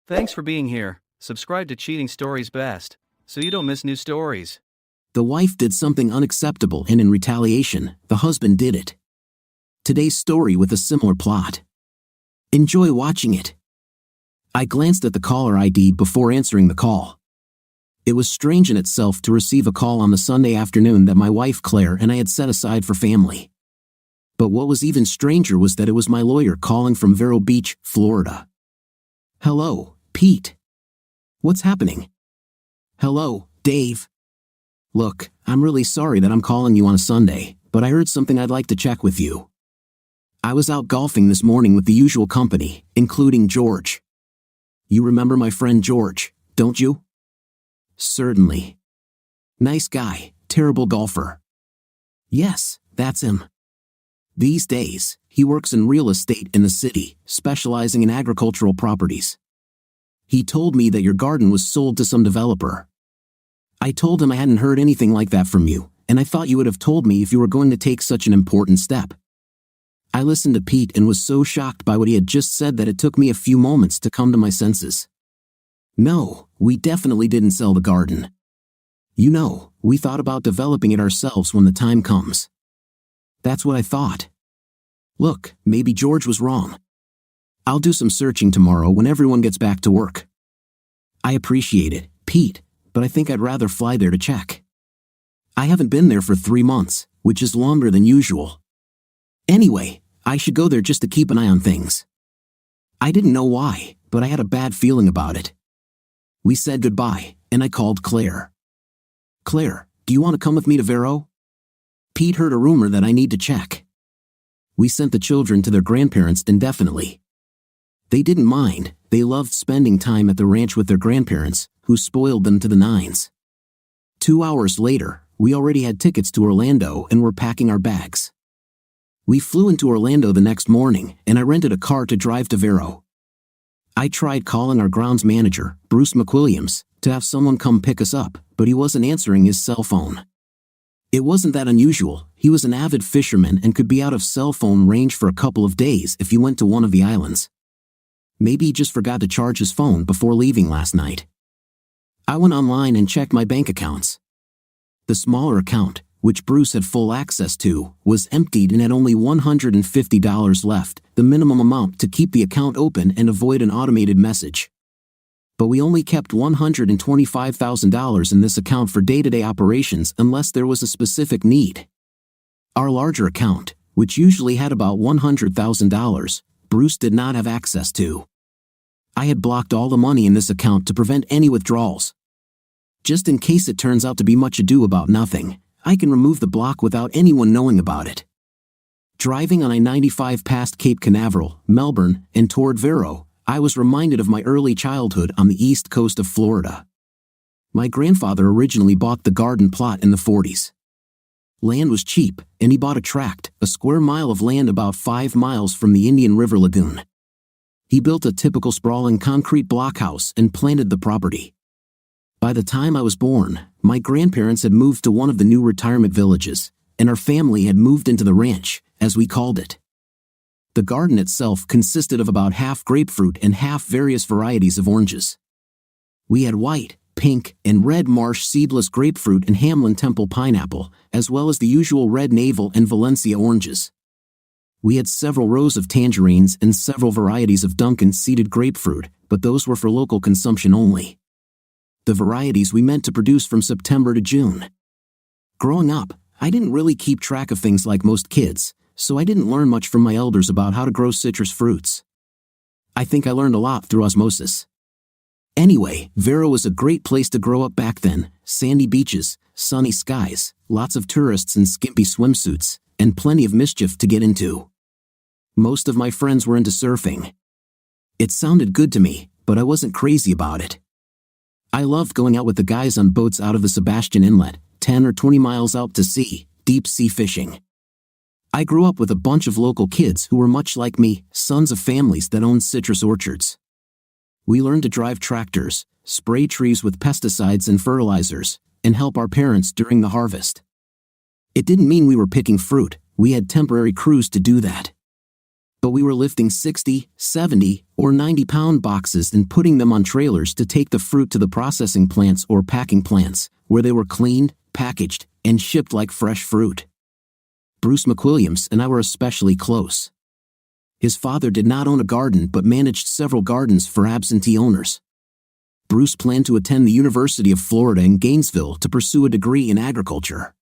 Thanks for being here. Subscribe to Cheating Stories Best, so you don't miss new stories. The wife did something unacceptable, and in retaliation, the husband did it. Today's story with a similar plot. Enjoy watching it. I glanced at the caller ID before answering the call. It was strange in itself to receive a call on the Sunday afternoon that my wife Claire and I had set aside for family. But what was even stranger was that it was my lawyer calling from Vero Beach, Florida. Hello, Pete. What's happening? Hello, Dave. Look, I'm really sorry that I'm calling you on a Sunday, but I heard something I'd like to check with you. I was out golfing this morning with the usual company, including George. You remember my friend George, don't you? Certainly. Nice guy, terrible golfer. Yes, that's him. These days, he works in real estate in the city, specializing in agricultural properties. He told me that your garden was sold to some developer. I told him I hadn't heard anything like that from you, and I thought you would have told me if you were going to take such an important step. I listened to Pete and was so shocked by what he had just said that it took me a few moments to come to my senses. No, we definitely didn't sell the garden. You know, we thought about developing it ourselves when the time comes. That's what I thought. Look, maybe George was wrong. I'll do some searching tomorrow when everyone gets back to work. I appreciate it, Pete, but I think I'd rather fly there to check. I haven't been there for 3 months, which is longer than usual. Anyway, I should go there just to keep an eye on things. I didn't know why, but I had a bad feeling about it. We said goodbye, and I called Claire. Claire, do you want to come with me to Vero? Pete heard a rumor that I need to check. We sent the children to their grandparents indefinitely. They didn't mind, they loved spending time at the ranch with their grandparents, who spoiled them to the nines. 2 hours later, we already had tickets to Orlando and were packing our bags. We flew into Orlando the next morning, and I rented a car to drive to Vero. I tried calling our grounds manager, Bruce McWilliams, to have someone come pick us up, but he wasn't answering his cell phone. It wasn't that unusual. He was an avid fisherman and could be out of cell phone range for a couple of days if he went to one of the islands. Maybe he just forgot to charge his phone before leaving last night. I went online and checked my bank accounts. The smaller account, which Bruce had full access to, was emptied and had only $150 left, the minimum amount to keep the account open and avoid an automated message. But we only kept $125,000 in this account for day-to-day operations unless there was a specific need. Our larger account, which usually had about $100,000, Bruce did not have access to. I had blocked all the money in this account to prevent any withdrawals. Just in case it turns out to be much ado about nothing, I can remove the block without anyone knowing about it. Driving on I-95 past Cape Canaveral, Melbourne, and toward Vero, I was reminded of my early childhood on the east coast of Florida. My grandfather originally bought the garden plot in the 40s. Land was cheap, and he bought a tract, a square mile of land about 5 miles from the Indian River Lagoon. He built a typical sprawling concrete blockhouse and planted the property. By the time I was born, my grandparents had moved to one of the new retirement villages, and our family had moved into the ranch, as we called it. The garden itself consisted of about half grapefruit and half various varieties of oranges. We had white, pink, and red Marsh seedless grapefruit and Hamlin Temple pineapple, as well as the usual red Navel and Valencia oranges. We had several rows of tangerines and several varieties of Duncan seeded grapefruit, but those were for local consumption only. The varieties we meant to produce from September to June. Growing up, I didn't really keep track of things like most kids, so I didn't learn much from my elders about how to grow citrus fruits. I think I learned a lot through osmosis. Anyway, Vero was a great place to grow up back then: sandy beaches, sunny skies, lots of tourists in skimpy swimsuits, and plenty of mischief to get into. Most of my friends were into surfing. It sounded good to me, but I wasn't crazy about it. I loved going out with the guys on boats out of the Sebastian Inlet, 10 or 20 miles out to sea, deep sea fishing. I grew up with a bunch of local kids who were much like me, sons of families that owned citrus orchards. We learned to drive tractors, spray trees with pesticides and fertilizers, and help our parents during the harvest. It didn't mean we were picking fruit, we had temporary crews to do that. But we were lifting 60, 70, or 90-pound boxes and putting them on trailers to take the fruit to the processing plants or packing plants, where they were cleaned, packaged, and shipped like fresh fruit. Bruce McWilliams and I were especially close. His father did not own a garden but managed several gardens for absentee owners. Bruce planned to attend the University of Florida in Gainesville to pursue a degree in agriculture.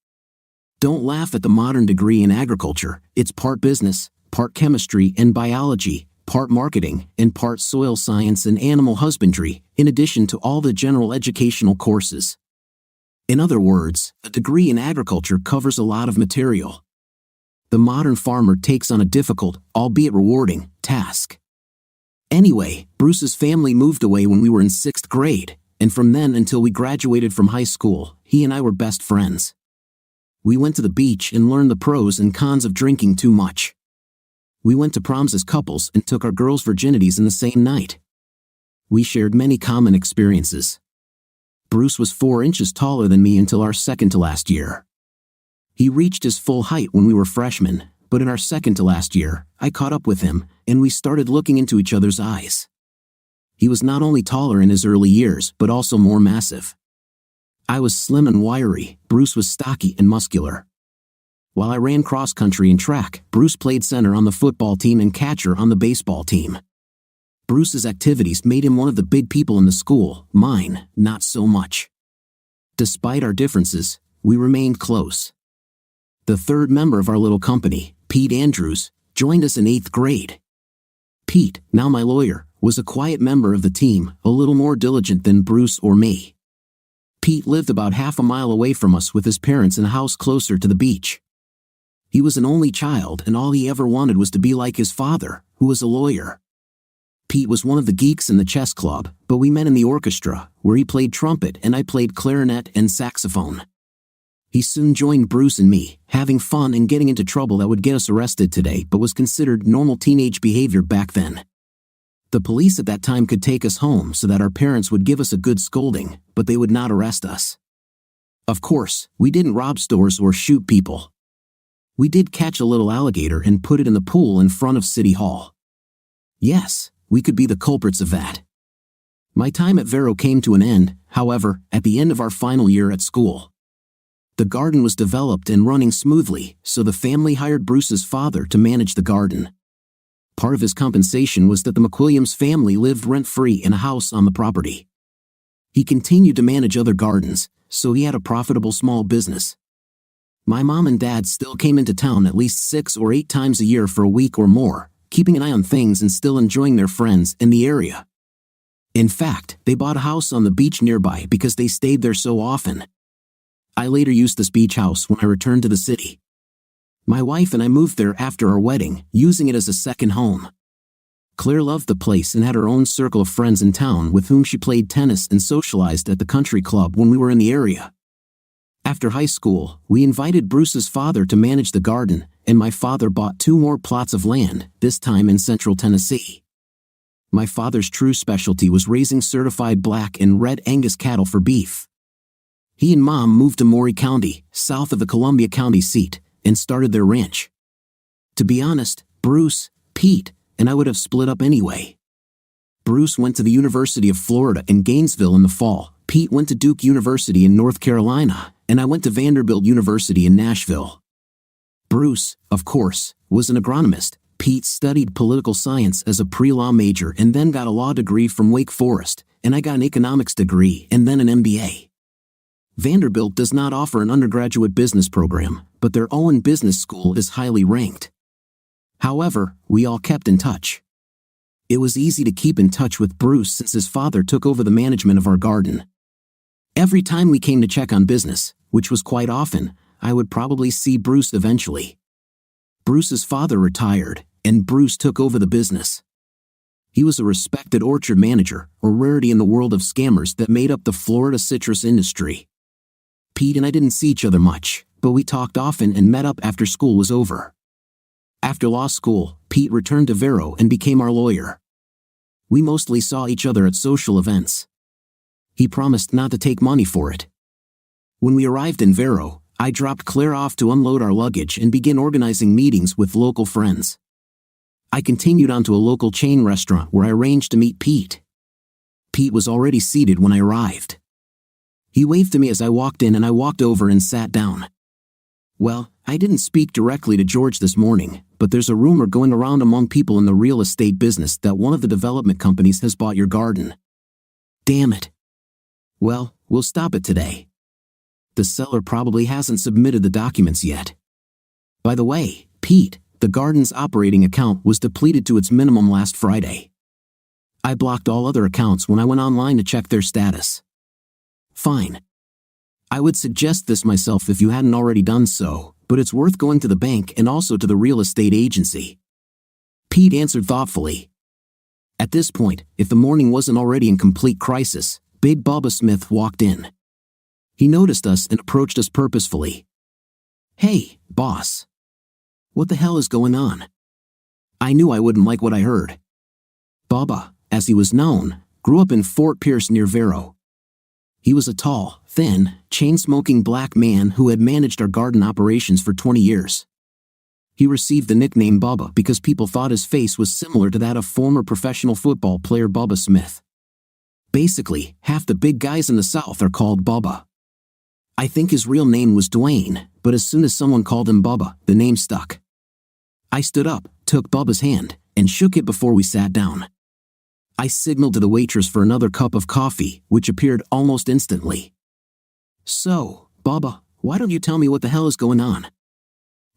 Don't laugh at the modern degree in agriculture. It's part business, part chemistry and biology, part marketing, and part soil science and animal husbandry, in addition to all the general educational courses. In other words, a degree in agriculture covers a lot of material. The modern farmer takes on a difficult, albeit rewarding, task. Anyway, Bruce's family moved away when we were in 6th grade, and from then until we graduated from high school, he and I were best friends. We went to the beach and learned the pros and cons of drinking too much. We went to proms as couples and took our girls' virginities in the same night. We shared many common experiences. Bruce was 4 inches taller than me until our second to last year. He reached his full height when we were freshmen, but in our second to last year, I caught up with him, and we started looking into each other's eyes. He was not only taller in his early years, but also more massive. I was slim and wiry, Bruce was stocky and muscular. While I ran cross-country and track, Bruce played center on the football team and catcher on the baseball team. Bruce's activities made him one of the big people in the school, mine, not so much. Despite our differences, we remained close. The third member of our little company, Pete Andrews, joined us in 8th grade. Pete, now my lawyer, was a quiet member of the team, a little more diligent than Bruce or me. Pete lived about half a mile away from us with his parents in a house closer to the beach. He was an only child and all he ever wanted was to be like his father, who was a lawyer. Pete was one of the geeks in the chess club, but we met in the orchestra, where he played trumpet and I played clarinet and saxophone. He soon joined Bruce and me, having fun and getting into trouble that would get us arrested today but was considered normal teenage behavior back then. The police at that time could take us home so that our parents would give us a good scolding, but they would not arrest us. Of course, we didn't rob stores or shoot people. We did catch a little alligator and put it in the pool in front of City Hall. Yes, we could be the culprits of that. My time at Vero came to an end, however, at the end of our final year at school. The garden was developed and running smoothly, so the family hired Bruce's father to manage the garden. Part of his compensation was that the McWilliams family lived rent-free in a house on the property. He continued to manage other gardens, so he had a profitable small business. My mom and dad still came into town at least 6 or 8 times a year for a week or more, keeping an eye on things and still enjoying their friends in the area. In fact, they bought a house on the beach nearby because they stayed there so often. I later used this beach house when I returned to the city. My wife and I moved there after our wedding, using it as a second home. Claire loved the place and had her own circle of friends in town with whom she played tennis and socialized at the country club when we were in the area. After high school, we invited Bruce's father to manage the garden, and my father bought 2 more plots of land, this time in central Tennessee. My father's true specialty was raising certified black and red Angus cattle for beef. He and Mom moved to Maury County, south of the Columbia County seat, and started their ranch. To be honest, Bruce, Pete, and I would have split up anyway. Bruce went to the University of Florida in Gainesville in the fall, Pete went to Duke University in North Carolina, and I went to Vanderbilt University in Nashville. Bruce, of course, was an agronomist. Pete studied political science as a pre-law major and then got a law degree from Wake Forest, and I got an economics degree and then an MBA. Vanderbilt does not offer an undergraduate business program, but their own business school is highly ranked. However, we all kept in touch. It was easy to keep in touch with Bruce since his father took over the management of our garden. Every time we came to check on business, which was quite often, I would probably see Bruce eventually. Bruce's father retired, and Bruce took over the business. He was a respected orchard manager, a rarity in the world of scammers that made up the Florida citrus industry. Pete and I didn't see each other much, but we talked often and met up after school was over. After law school, Pete returned to Vero and became our lawyer. We mostly saw each other at social events. He promised not to take money for it. When we arrived in Vero, I dropped Claire off to unload our luggage and began organizing meetings with local friends. I continued on to a local chain restaurant where I arranged to meet Pete. Pete was already seated when I arrived. He waved to me as I walked in and I walked over and sat down. Well, I didn't speak directly to George this morning, but there's a rumor going around among people in the real estate business that one of the development companies has bought your garden. Damn it. Well, we'll stop it today. The seller probably hasn't submitted the documents yet. By the way, Pete, the garden's operating account was depleted to its minimum last Friday. I blocked all other accounts when I went online to check their status. Fine. I would suggest this myself if you hadn't already done so, but it's worth going to the bank and also to the real estate agency. Pete answered thoughtfully. At this point, if the morning wasn't already in complete crisis, Big Bubba Smith walked in. He noticed us and approached us purposefully. Hey, boss. What the hell is going on? I knew I wouldn't like what I heard. Bubba, as he was known, grew up in Fort Pierce near Vero. He was a tall, thin, chain-smoking black man who had managed our garden operations for 20 years. He received the nickname Bubba because people thought his face was similar to that of former professional football player Bubba Smith. Basically, half the big guys in the South are called Bubba. I think his real name was Dwayne, but as soon as someone called him Bubba, the name stuck. I stood up, took Bubba's hand, and shook it before we sat down. I signaled to the waitress for another cup of coffee, which appeared almost instantly. So, Bubba, why don't you tell me what the hell is going on?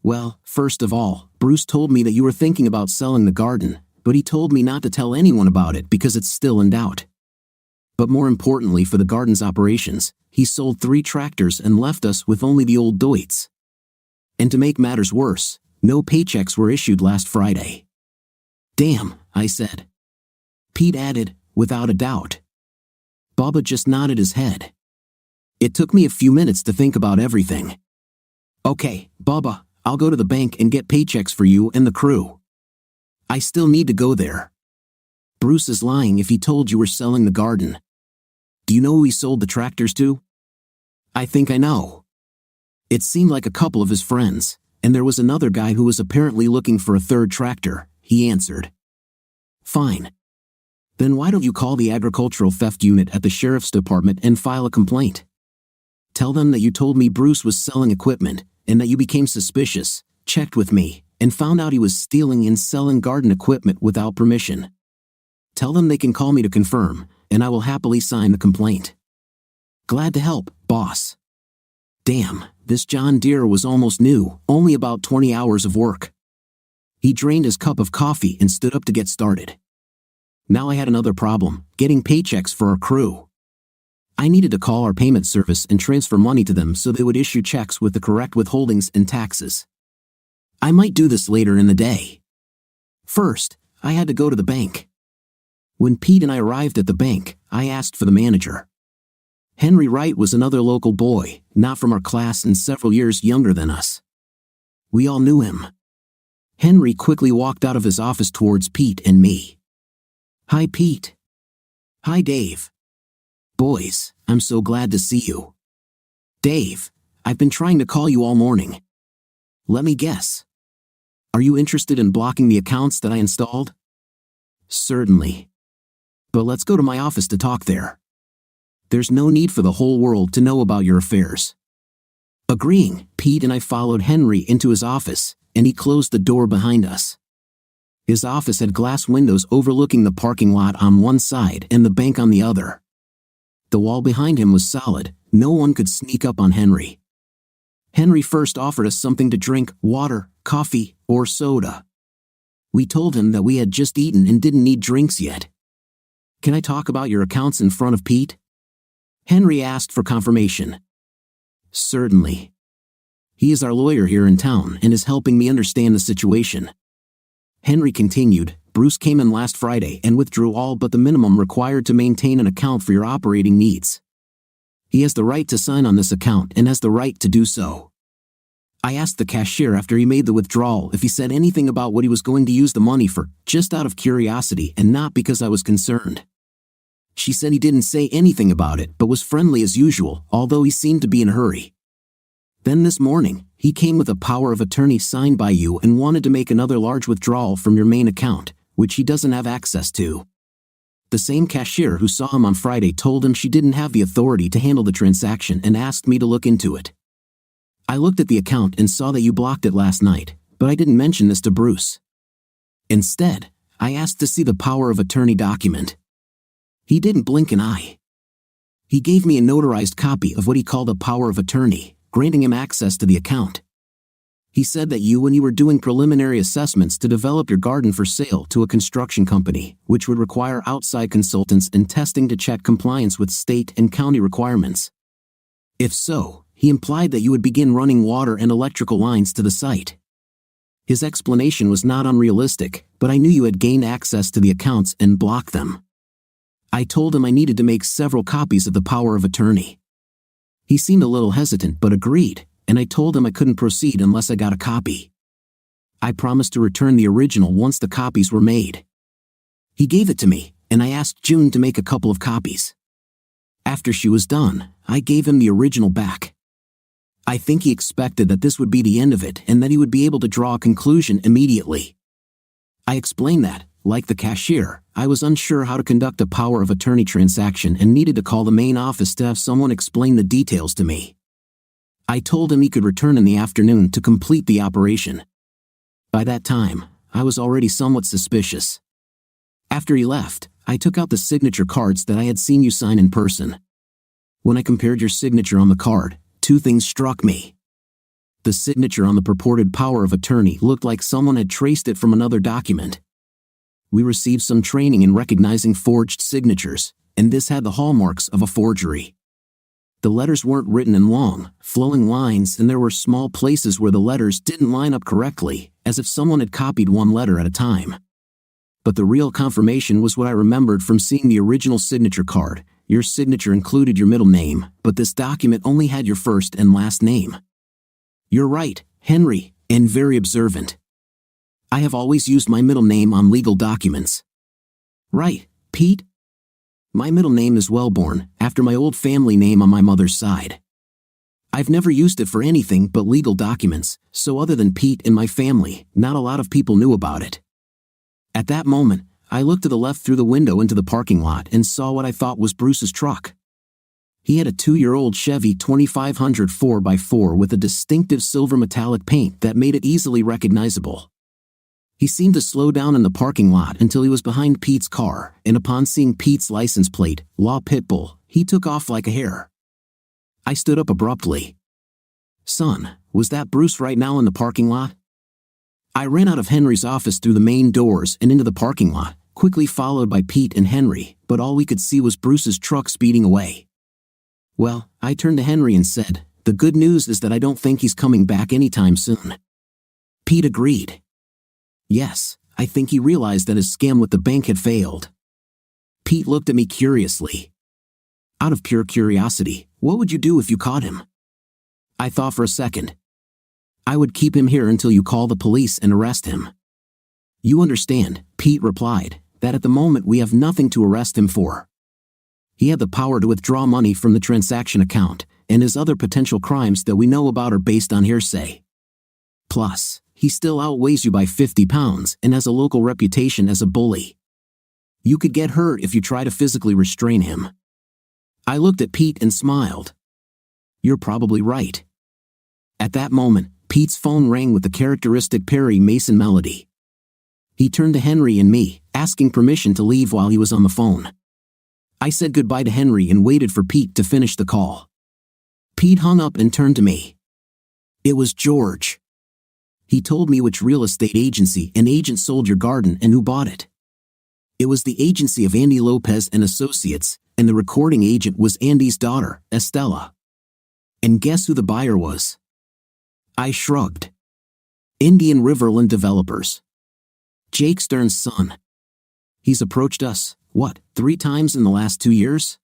Well, first of all, Bruce told me that you were thinking about selling the garden, but he told me not to tell anyone about it because it's still in doubt. But more importantly for the garden's operations, he sold 3 tractors and left us with only the old Deutz. And to make matters worse, no paychecks were issued last Friday. Damn, I said. Pete added, without a doubt. Bubba just nodded his head. It took me a few minutes to think about everything. Okay, Bubba, I'll go to the bank and get paychecks for you and the crew. I still need to go there. Bruce is lying if he told you we're selling the garden. Do you know who he sold the tractors to? I think I know. It seemed like a couple of his friends, and there was another guy who was apparently looking for a 3rd tractor, he answered. Fine. Then why don't you call the agricultural theft unit at the sheriff's department and file a complaint? Tell them that you told me Bruce was selling equipment, and that you became suspicious, checked with me, and found out he was stealing and selling garden equipment without permission. Tell them they can call me to confirm, and I will happily sign the complaint. Glad to help, boss. Damn, this John Deere was almost new, only about 20 hours of work. He drained his cup of coffee and stood up to get started. Now I had another problem, getting paychecks for our crew. I needed to call our payment service and transfer money to them so they would issue checks with the correct withholdings and taxes. I might do this later in the day. First, I had to go to the bank. When Pete and I arrived at the bank, I asked for the manager. Henry Wright was another local boy, not from our class and several years younger than us. We all knew him. Henry quickly walked out of his office towards Pete and me. Hi, Pete. Hi, Dave. Boys, I'm so glad to see you. Dave, I've been trying to call you all morning. Let me guess. Are you interested in blocking the accounts that I installed? Certainly. But let's go to my office to talk there. There's no need for the whole world to know about your affairs. Agreeing, Pete and I followed Henry into his office, and he closed the door behind us. His office had glass windows overlooking the parking lot on one side and the bank on the other. The wall behind him was solid, no one could sneak up on Henry. Henry first offered us something to drink, water, coffee, or soda. We told him that we had just eaten and didn't need drinks yet. Can I talk about your accounts in front of Pete? Henry asked for confirmation. Certainly. He is our lawyer here in town and is helping me understand the situation. Henry continued, Bruce came in last Friday and withdrew all but the minimum required to maintain an account for your operating needs. He has the right to sign on this account and has the right to do so. I asked the cashier after he made the withdrawal if he said anything about what he was going to use the money for, just out of curiosity and not because I was concerned. She said he didn't say anything about it but was friendly as usual, although he seemed to be in a hurry. Then this morning, he came with a power of attorney signed by you and wanted to make another large withdrawal from your main account, which he doesn't have access to. The same cashier who saw him on Friday told him she didn't have the authority to handle the transaction and asked me to look into it. I looked at the account and saw that you blocked it last night, but I didn't mention this to Bruce. Instead, I asked to see the power of attorney document. He didn't blink an eye. He gave me a notarized copy of what he called a power of attorney, granting him access to the account. He said that when you were doing preliminary assessments to develop your garden for sale to a construction company, which would require outside consultants and testing to check compliance with state and county requirements. If so, he implied that you would begin running water and electrical lines to the site. His explanation was not unrealistic, but I knew you had gained access to the accounts and blocked them. I told him I needed to make several copies of the power of attorney. He seemed a little hesitant but agreed, and I told him I couldn't proceed unless I got a copy. I promised to return the original once the copies were made. He gave it to me, and I asked June to make a couple of copies. After she was done, I gave him the original back. I think he expected that this would be the end of it and that he would be able to draw a conclusion immediately. I explained that, like the cashier, I was unsure how to conduct a power of attorney transaction and needed to call the main office to have someone explain the details to me. I told him he could return in the afternoon to complete the operation. By that time, I was already somewhat suspicious. After he left, I took out the signature cards that I had seen you sign in person. When I compared your signature on the card, two things struck me. The signature on the purported power of attorney looked like someone had traced it from another document. We received some training in recognizing forged signatures, and this had the hallmarks of a forgery. The letters weren't written in long, flowing lines, and there were small places where the letters didn't line up correctly, as if someone had copied one letter at a time. But the real confirmation was what I remembered from seeing the original signature card. Your signature included your middle name, but this document only had your first and last name. You're right, Henry, and very observant. I have always used my middle name on legal documents. Right, Pete? My middle name is Wellborn, after my old family name on my mother's side. I've never used it for anything but legal documents, so other than Pete and my family, not a lot of people knew about it. At that moment, I looked to the left through the window into the parking lot and saw what I thought was Bruce's truck. He had a 2-year-old Chevy 2500 4x4 with a distinctive silver metallic paint that made it easily recognizable. He seemed to slow down in the parking lot until he was behind Pete's car, and upon seeing Pete's license plate, Law Pitbull, he took off like a hare. I stood up abruptly. Son, was that Bruce right now in the parking lot? I ran out of Henry's office through the main doors and into the parking lot, quickly followed by Pete and Henry, but all we could see was Bruce's truck speeding away. Well, I turned to Henry and said, the good news is that I don't think he's coming back anytime soon. Pete agreed. Yes, I think he realized that his scam with the bank had failed. Pete looked at me curiously. Out of pure curiosity, what would you do if you caught him? I thought for a second. I would keep him here until you call the police and arrest him. You understand, Pete replied, that at the moment we have nothing to arrest him for. He had the power to withdraw money from the transaction account, and his other potential crimes that we know about are based on hearsay. Plus, he still outweighs you by 50 pounds and has a local reputation as a bully. You could get hurt if you try to physically restrain him. I looked at Pete and smiled. You're probably right. At that moment, Pete's phone rang with the characteristic Perry Mason melody. He turned to Henry and me, asking permission to leave while he was on the phone. I said goodbye to Henry and waited for Pete to finish the call. Pete hung up and turned to me. It was George. He told me which real estate agency an agent sold your garden and who bought it. It was the agency of Andy Lopez and Associates, and the recording agent was Andy's daughter, Estella. And guess who the buyer was? I shrugged. Indian Riverland Developers. Jake Stern's son. He's approached us, 3 times in the last 2 years?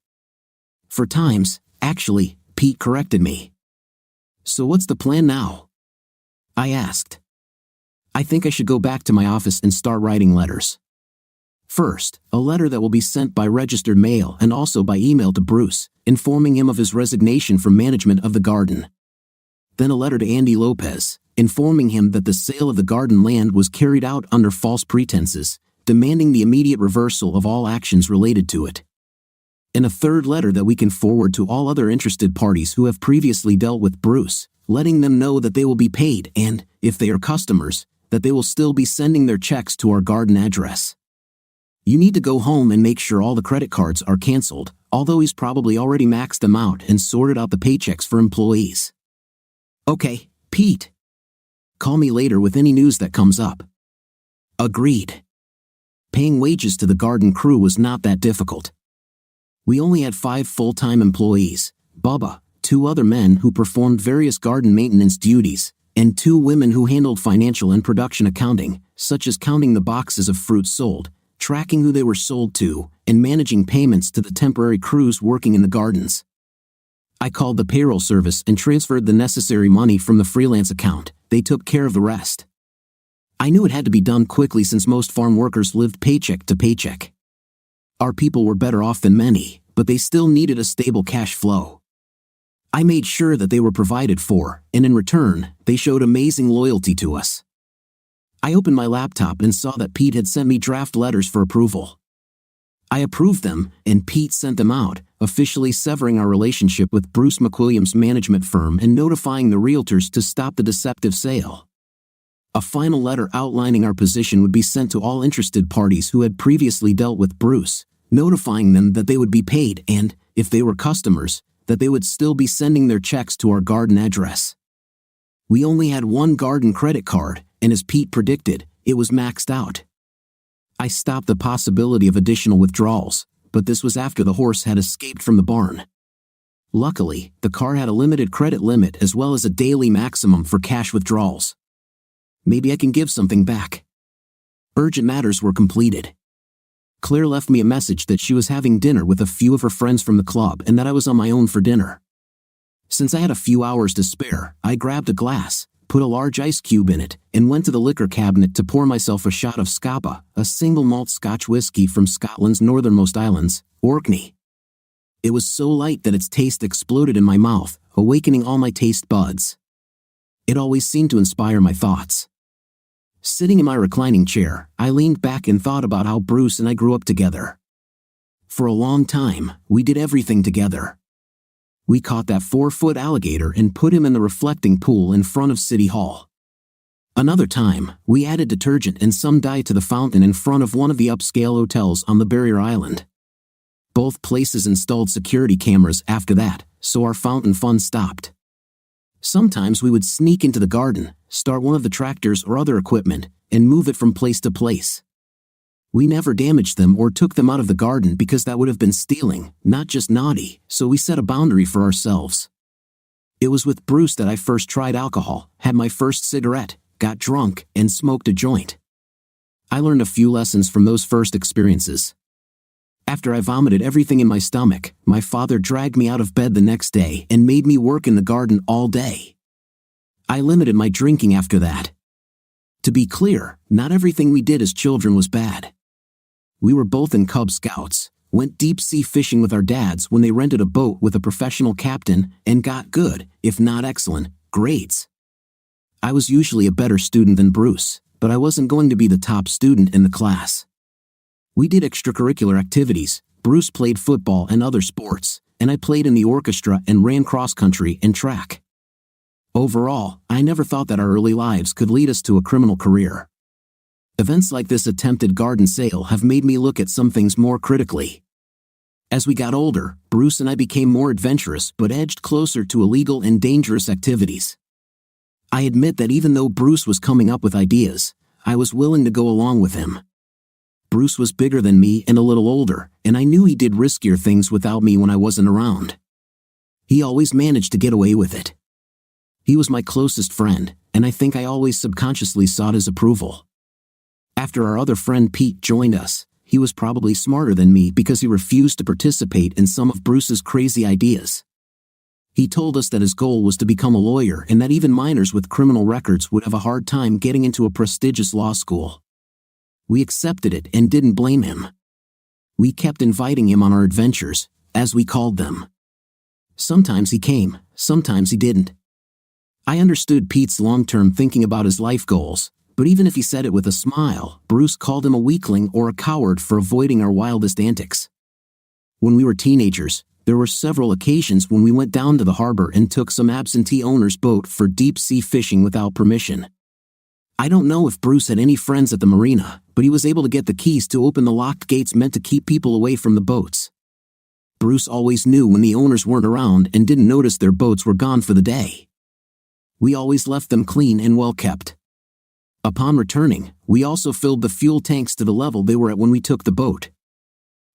4 times, actually, Pete corrected me. So what's the plan now? I asked. I think I should go back to my office and start writing letters. First, a letter that will be sent by registered mail and also by email to Bruce, informing him of his resignation from management of the garden. then a letter to Andy Lopez, informing him that the sale of the garden land was carried out under false pretenses, demanding the immediate reversal of all actions related to it. And a third letter that we can forward to all other interested parties who have previously dealt with Bruce, letting them know that they will be paid and, if they are customers, that they will still be sending their checks to our garden address. You need to go home and make sure all the credit cards are canceled, although he's probably already maxed them out and sorted out the paychecks for employees. Okay, Pete. Call me later with any news that comes up. Agreed. Paying wages to the garden crew was not that difficult. We only had 5 full-time employees, Bubba, 2 other men who performed various garden maintenance duties, and 2 women who handled financial and production accounting, such as counting the boxes of fruit sold, tracking who they were sold to, and managing payments to the temporary crews working in the gardens. I called the payroll service and transferred the necessary money from the freelance account. They took care of the rest. I knew it had to be done quickly since most farm workers lived paycheck to paycheck. Our people were better off than many, but they still needed a stable cash flow. I made sure that they were provided for, and in return, they showed amazing loyalty to us. I opened my laptop and saw that Pete had sent me draft letters for approval. I approved them, and Pete sent them out, officially severing our relationship with Bruce McWilliams' management firm and notifying the realtors to stop the deceptive sale. A final letter outlining our position would be sent to all interested parties who had previously dealt with Bruce, notifying them that they would be paid and, if they were customers, that they would still be sending their checks to our garden address. We only had 1 garden credit card, and as Pete predicted, it was maxed out. I stopped the possibility of additional withdrawals, but this was after the horse had escaped from the barn. Luckily, the card had a limited credit limit as well as a daily maximum for cash withdrawals. Maybe I can give something back. Urgent matters were completed. Claire left me a message that she was having dinner with a few of her friends from the club and that I was on my own for dinner. Since I had a few hours to spare, I grabbed a glass, put a large ice cube in it, and went to the liquor cabinet to pour myself a shot of Scapa, a single malt Scotch whiskey from Scotland's northernmost islands, Orkney. It was so light that its taste exploded in my mouth, awakening all my taste buds. It always seemed to inspire my thoughts. Sitting in my reclining chair, I leaned back and thought about how Bruce and I grew up together. For a long time, we did everything together. We caught that 4-foot alligator and put him in the reflecting pool in front of City Hall. Another time, we added detergent and some dye to the fountain in front of one of the upscale hotels on the Barrier Island. Both places installed security cameras after that, so our fountain fun stopped. Sometimes we would sneak into the garden, start one of the tractors or other equipment, and move it from place to place. We never damaged them or took them out of the garden because that would have been stealing, not just naughty, so we set a boundary for ourselves. It was with Bruce that I first tried alcohol, had my first cigarette, got drunk, and smoked a joint. I learned a few lessons from those first experiences. After I vomited everything in my stomach, my father dragged me out of bed the next day and made me work in the garden all day. I limited my drinking after that. To be clear, not everything we did as children was bad. We were both in Cub Scouts, went deep-sea fishing with our dads when they rented a boat with a professional captain, and got good, if not excellent, grades. I was usually a better student than Bruce, but I wasn't going to be the top student in the class. We did extracurricular activities. Bruce played football and other sports, and I played in the orchestra and ran cross-country and track. Overall, I never thought that our early lives could lead us to a criminal career. Events like this attempted garden sale have made me look at some things more critically. As we got older, Bruce and I became more adventurous but edged closer to illegal and dangerous activities. I admit that even though Bruce was coming up with ideas, I was willing to go along with him. Bruce was bigger than me and a little older, and I knew he did riskier things without me when I wasn't around. He always managed to get away with it. He was my closest friend, and I think I always subconsciously sought his approval. After our other friend Pete joined us, he was probably smarter than me because he refused to participate in some of Bruce's crazy ideas. He told us that his goal was to become a lawyer and that even minors with criminal records would have a hard time getting into a prestigious law school. We accepted it and didn't blame him. We kept inviting him on our adventures, as we called them. Sometimes he came, sometimes he didn't. I understood Pete's long-term thinking about his life goals, but even if he said it with a smile, Bruce called him a weakling or a coward for avoiding our wildest antics. When we were teenagers, there were several occasions when we went down to the harbor and took some absentee owner's boat for deep-sea fishing without permission. I don't know if Bruce had any friends at the marina, but he was able to get the keys to open the locked gates meant to keep people away from the boats. Bruce always knew when the owners weren't around and didn't notice their boats were gone for the day. We always left them clean and well kept. Upon returning, we also filled the fuel tanks to the level they were at when we took the boat.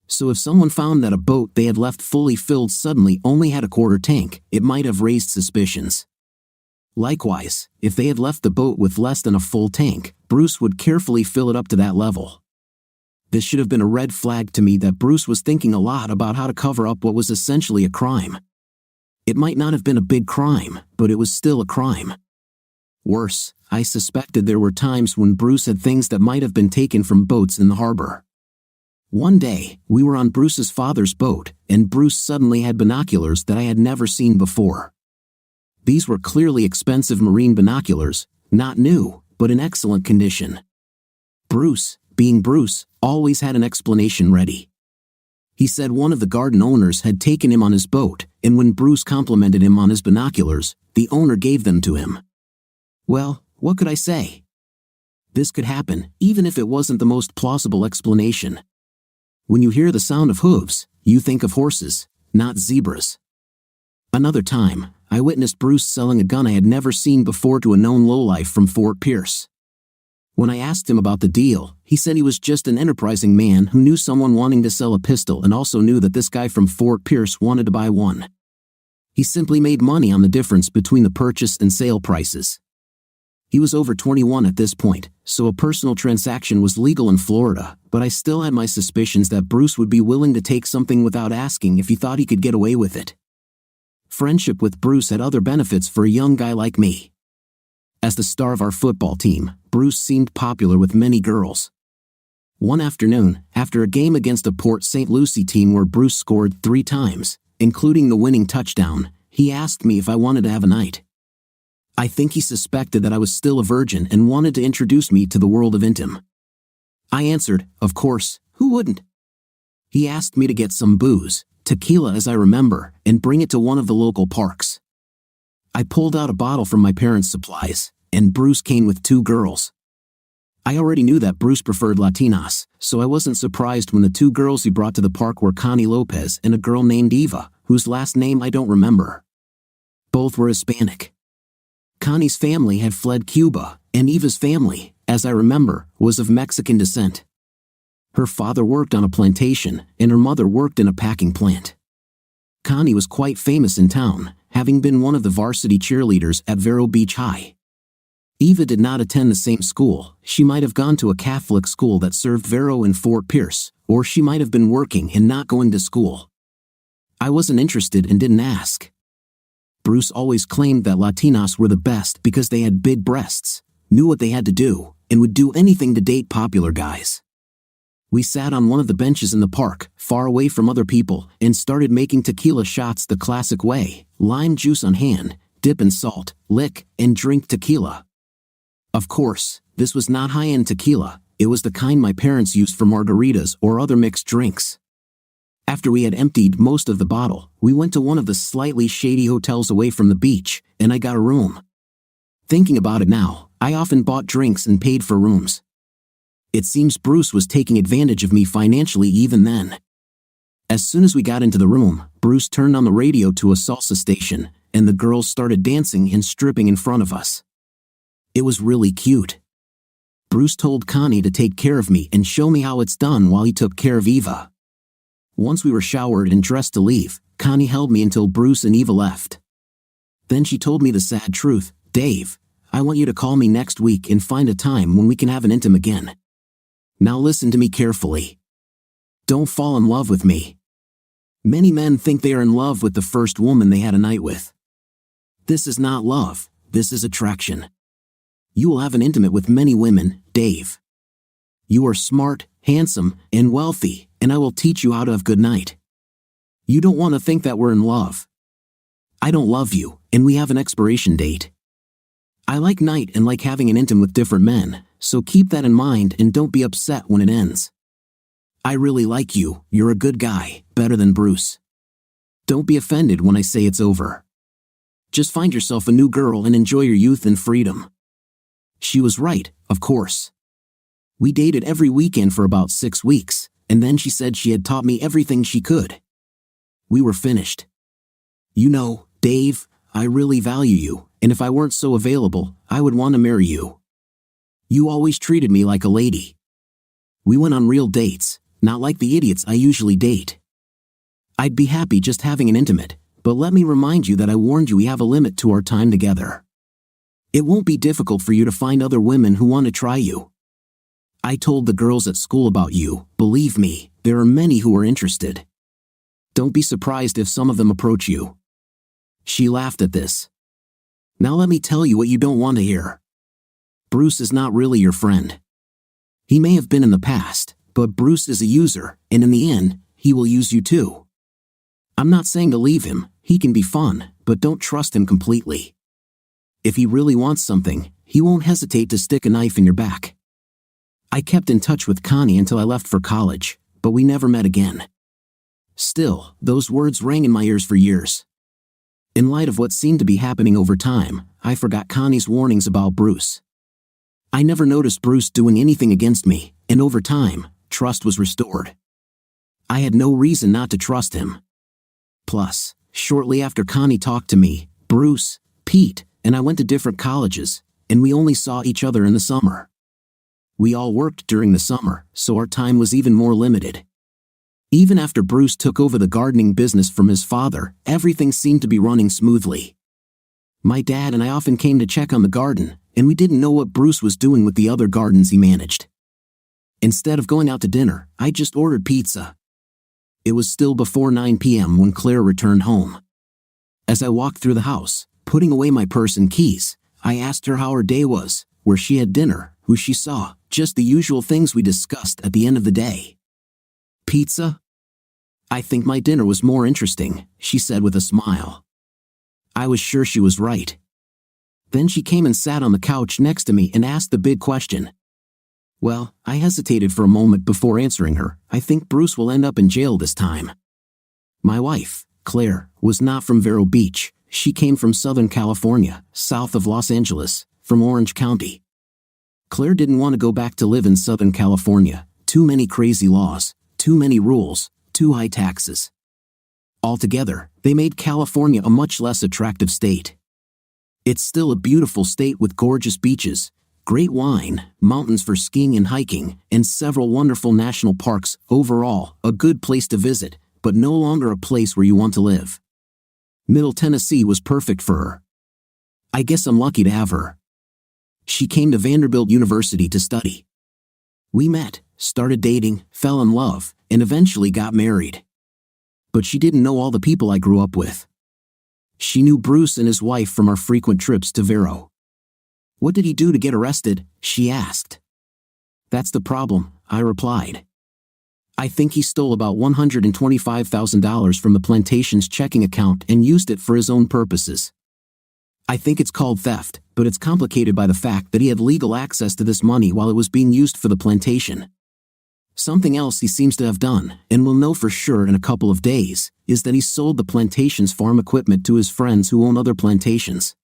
So if someone found that a boat they had left fully filled suddenly only had a quarter tank, it might have raised suspicions. Likewise, if they had left the boat with less than a full tank, Bruce would carefully fill it up to that level. This should have been a red flag to me that Bruce was thinking a lot about how to cover up what was essentially a crime. It might not have been a big crime, but it was still a crime. Worse, I suspected there were times when Bruce had things that might have been taken from boats in the harbor. One day, we were on Bruce's father's boat, and Bruce suddenly had binoculars that I had never seen before. These were clearly expensive marine binoculars, not new, but in excellent condition. Bruce, being Bruce, always had an explanation ready. He said one of the garden owners had taken him on his boat, and when Bruce complimented him on his binoculars, the owner gave them to him. Well, what could I say? This could happen, even if it wasn't the most plausible explanation. When you hear the sound of hooves, you think of horses, not zebras. Another time, I witnessed Bruce selling a gun I had never seen before to a known lowlife from Fort Pierce. When I asked him about the deal, he said he was just an enterprising man who knew someone wanting to sell a pistol and also knew that this guy from Fort Pierce wanted to buy one. He simply made money on the difference between the purchase and sale prices. He was over 21 at this point, so a personal transaction was legal in Florida, but I still had my suspicions that Bruce would be willing to take something without asking if he thought he could get away with it. Friendship with Bruce had other benefits for a young guy like me. As the star of our football team, Bruce seemed popular with many girls. One afternoon, after a game against a Port St. Lucie team where Bruce scored 3 times, including the winning touchdown, he asked me if I wanted to have a night. I think he suspected that I was still a virgin and wanted to introduce me to the world of intim. I answered, of course, who wouldn't? He asked me to get some booze, tequila as I remember, and bring it to one of the local parks. I pulled out a bottle from my parents' supplies, and Bruce came with 2 girls. I already knew that Bruce preferred Latinas, so I wasn't surprised when the 2 girls he brought to the park were Connie Lopez and a girl named Eva, whose last name I don't remember. Both were Hispanic. Connie's family had fled Cuba, and Eva's family, as I remember, was of Mexican descent. Her father worked on a plantation, and her mother worked in a packing plant. Connie was quite famous in town, having been one of the varsity cheerleaders at Vero Beach High. Eva did not attend the same school. She might have gone to a Catholic school that served Vero in Fort Pierce, or she might have been working and not going to school. I wasn't interested and didn't ask. Bruce always claimed that Latinas were the best because they had big breasts, knew what they had to do, and would do anything to date popular guys. We sat on one of the benches in the park, far away from other people, and started making tequila shots the classic way: lime juice on hand, dip in salt, lick, and drink tequila. Of course, this was not high-end tequila. It was the kind my parents used for margaritas or other mixed drinks. After we had emptied most of the bottle, we went to one of the slightly shady hotels away from the beach, and I got a room. Thinking about it now, I often bought drinks and paid for rooms. It seems Bruce was taking advantage of me financially even then. As soon as we got into the room, Bruce turned on the radio to a salsa station, and the girls started dancing and stripping in front of us. It was really cute. Bruce told Connie to take care of me and show me how it's done while he took care of Eva. Once we were showered and dressed to leave, Connie held me until Bruce and Eva left. Then she told me the sad truth: "Dave, I want you to call me next week and find a time when we can have an intim again. Now listen to me carefully. Don't fall in love with me. Many men think they are in love with the first woman they had a night with. This is not love, this is attraction. You will have an intimate with many women, Dave. You are smart, handsome, and wealthy, and I will teach you how to have good night. You don't want to think that we're in love. I don't love you, and we have an expiration date. I like night and like having an intim with different men, so keep that in mind and don't be upset when it ends. I really like you, you're a good guy, better than Bruce. Don't be offended when I say it's over. Just find yourself a new girl and enjoy your youth and freedom. She was right, of course. We dated every weekend for about 6 weeks, and then she said she had taught me everything she could. We were finished. You know, Dave, I really value you, and if I weren't so available, I would want to marry you. You always treated me like a lady. We went on real dates, not like the idiots I usually date. I'd be happy just having an intimate, but let me remind you that I warned you we have a limit to our time together. It won't be difficult for you to find other women who want to try you. I told the girls at school about you, believe me, there are many who are interested. Don't be surprised if some of them approach you. She laughed at this. Now let me tell you what you don't want to hear. Bruce is not really your friend. He may have been in the past, but Bruce is a user, and in the end, he will use you too. I'm not saying to leave him, he can be fun, but don't trust him completely. If he really wants something, he won't hesitate to stick a knife in your back. I kept in touch with Connie until I left for college, but we never met again. Still, those words rang in my ears for years. In light of what seemed to be happening over time, I forgot Connie's warnings about Bruce. I never noticed Bruce doing anything against me, and over time, trust was restored. I had no reason not to trust him. Plus, shortly after Connie talked to me, Bruce, Pete, and I went to different colleges, and we only saw each other in the summer. We all worked during the summer, so our time was even more limited. Even after Bruce took over the gardening business from his father, everything seemed to be running smoothly. My dad and I often came to check on the garden, and we didn't know what Bruce was doing with the other gardens he managed. Instead of going out to dinner, I just ordered pizza. It was still before 9 p.m. when Claire returned home. As I walked through the house, putting away my purse and keys, I asked her how her day was, where she had dinner, who she saw, just the usual things we discussed at the end of the day. Pizza? I think my dinner was more interesting, she said with a smile. I was sure she was right. Then she came and sat on the couch next to me and asked the big question. Well, I hesitated for a moment before answering her. I think Bruce will end up in jail this time. My wife, Claire, was not from Vero Beach. She came from Southern California, south of Los Angeles, from Orange County. Claire didn't want to go back to live in Southern California. Too many crazy laws, too many rules, too high taxes. Altogether, they made California a much less attractive state. It's still a beautiful state with gorgeous beaches, great wine, mountains for skiing and hiking, and several wonderful national parks. Overall, a good place to visit, but no longer a place where you want to live. Middle Tennessee was perfect for her. I guess I'm lucky to have her. She came to Vanderbilt University to study. We met, started dating, fell in love, and eventually got married. But she didn't know all the people I grew up with. She knew Bruce and his wife from our frequent trips to Vero. What did he do to get arrested? She asked. That's the problem, I replied. I think he stole about $125,000 from the plantation's checking account and used it for his own purposes. I think it's called theft, but it's complicated by the fact that he had legal access to this money while it was being used for the plantation. Something else he seems to have done, and we'll know for sure in a couple of days, is that he sold the plantation's farm equipment to his friends who own other plantations.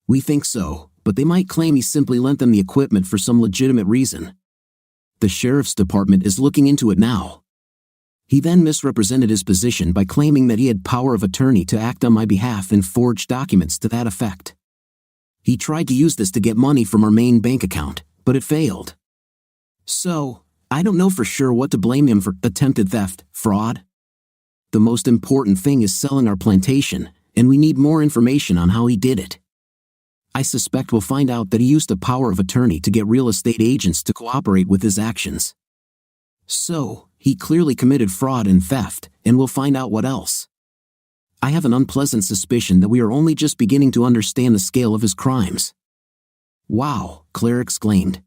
We think so, but they might claim he simply lent them the equipment for some legitimate reason. The sheriff's department is looking into it now. He then misrepresented his position by claiming that he had power of attorney to act on my behalf and forged documents to that effect. He tried to use this to get money from our main bank account, but it failed. So, I don't know for sure what to blame him for: attempted theft, fraud. The most important thing is selling our plantation, and we need more information on how he did it. I suspect we'll find out that he used a power of attorney to get real estate agents to cooperate with his actions. So, he clearly committed fraud and theft, and we'll find out what else. I have an unpleasant suspicion that we are only just beginning to understand the scale of his crimes. Wow, Claire exclaimed.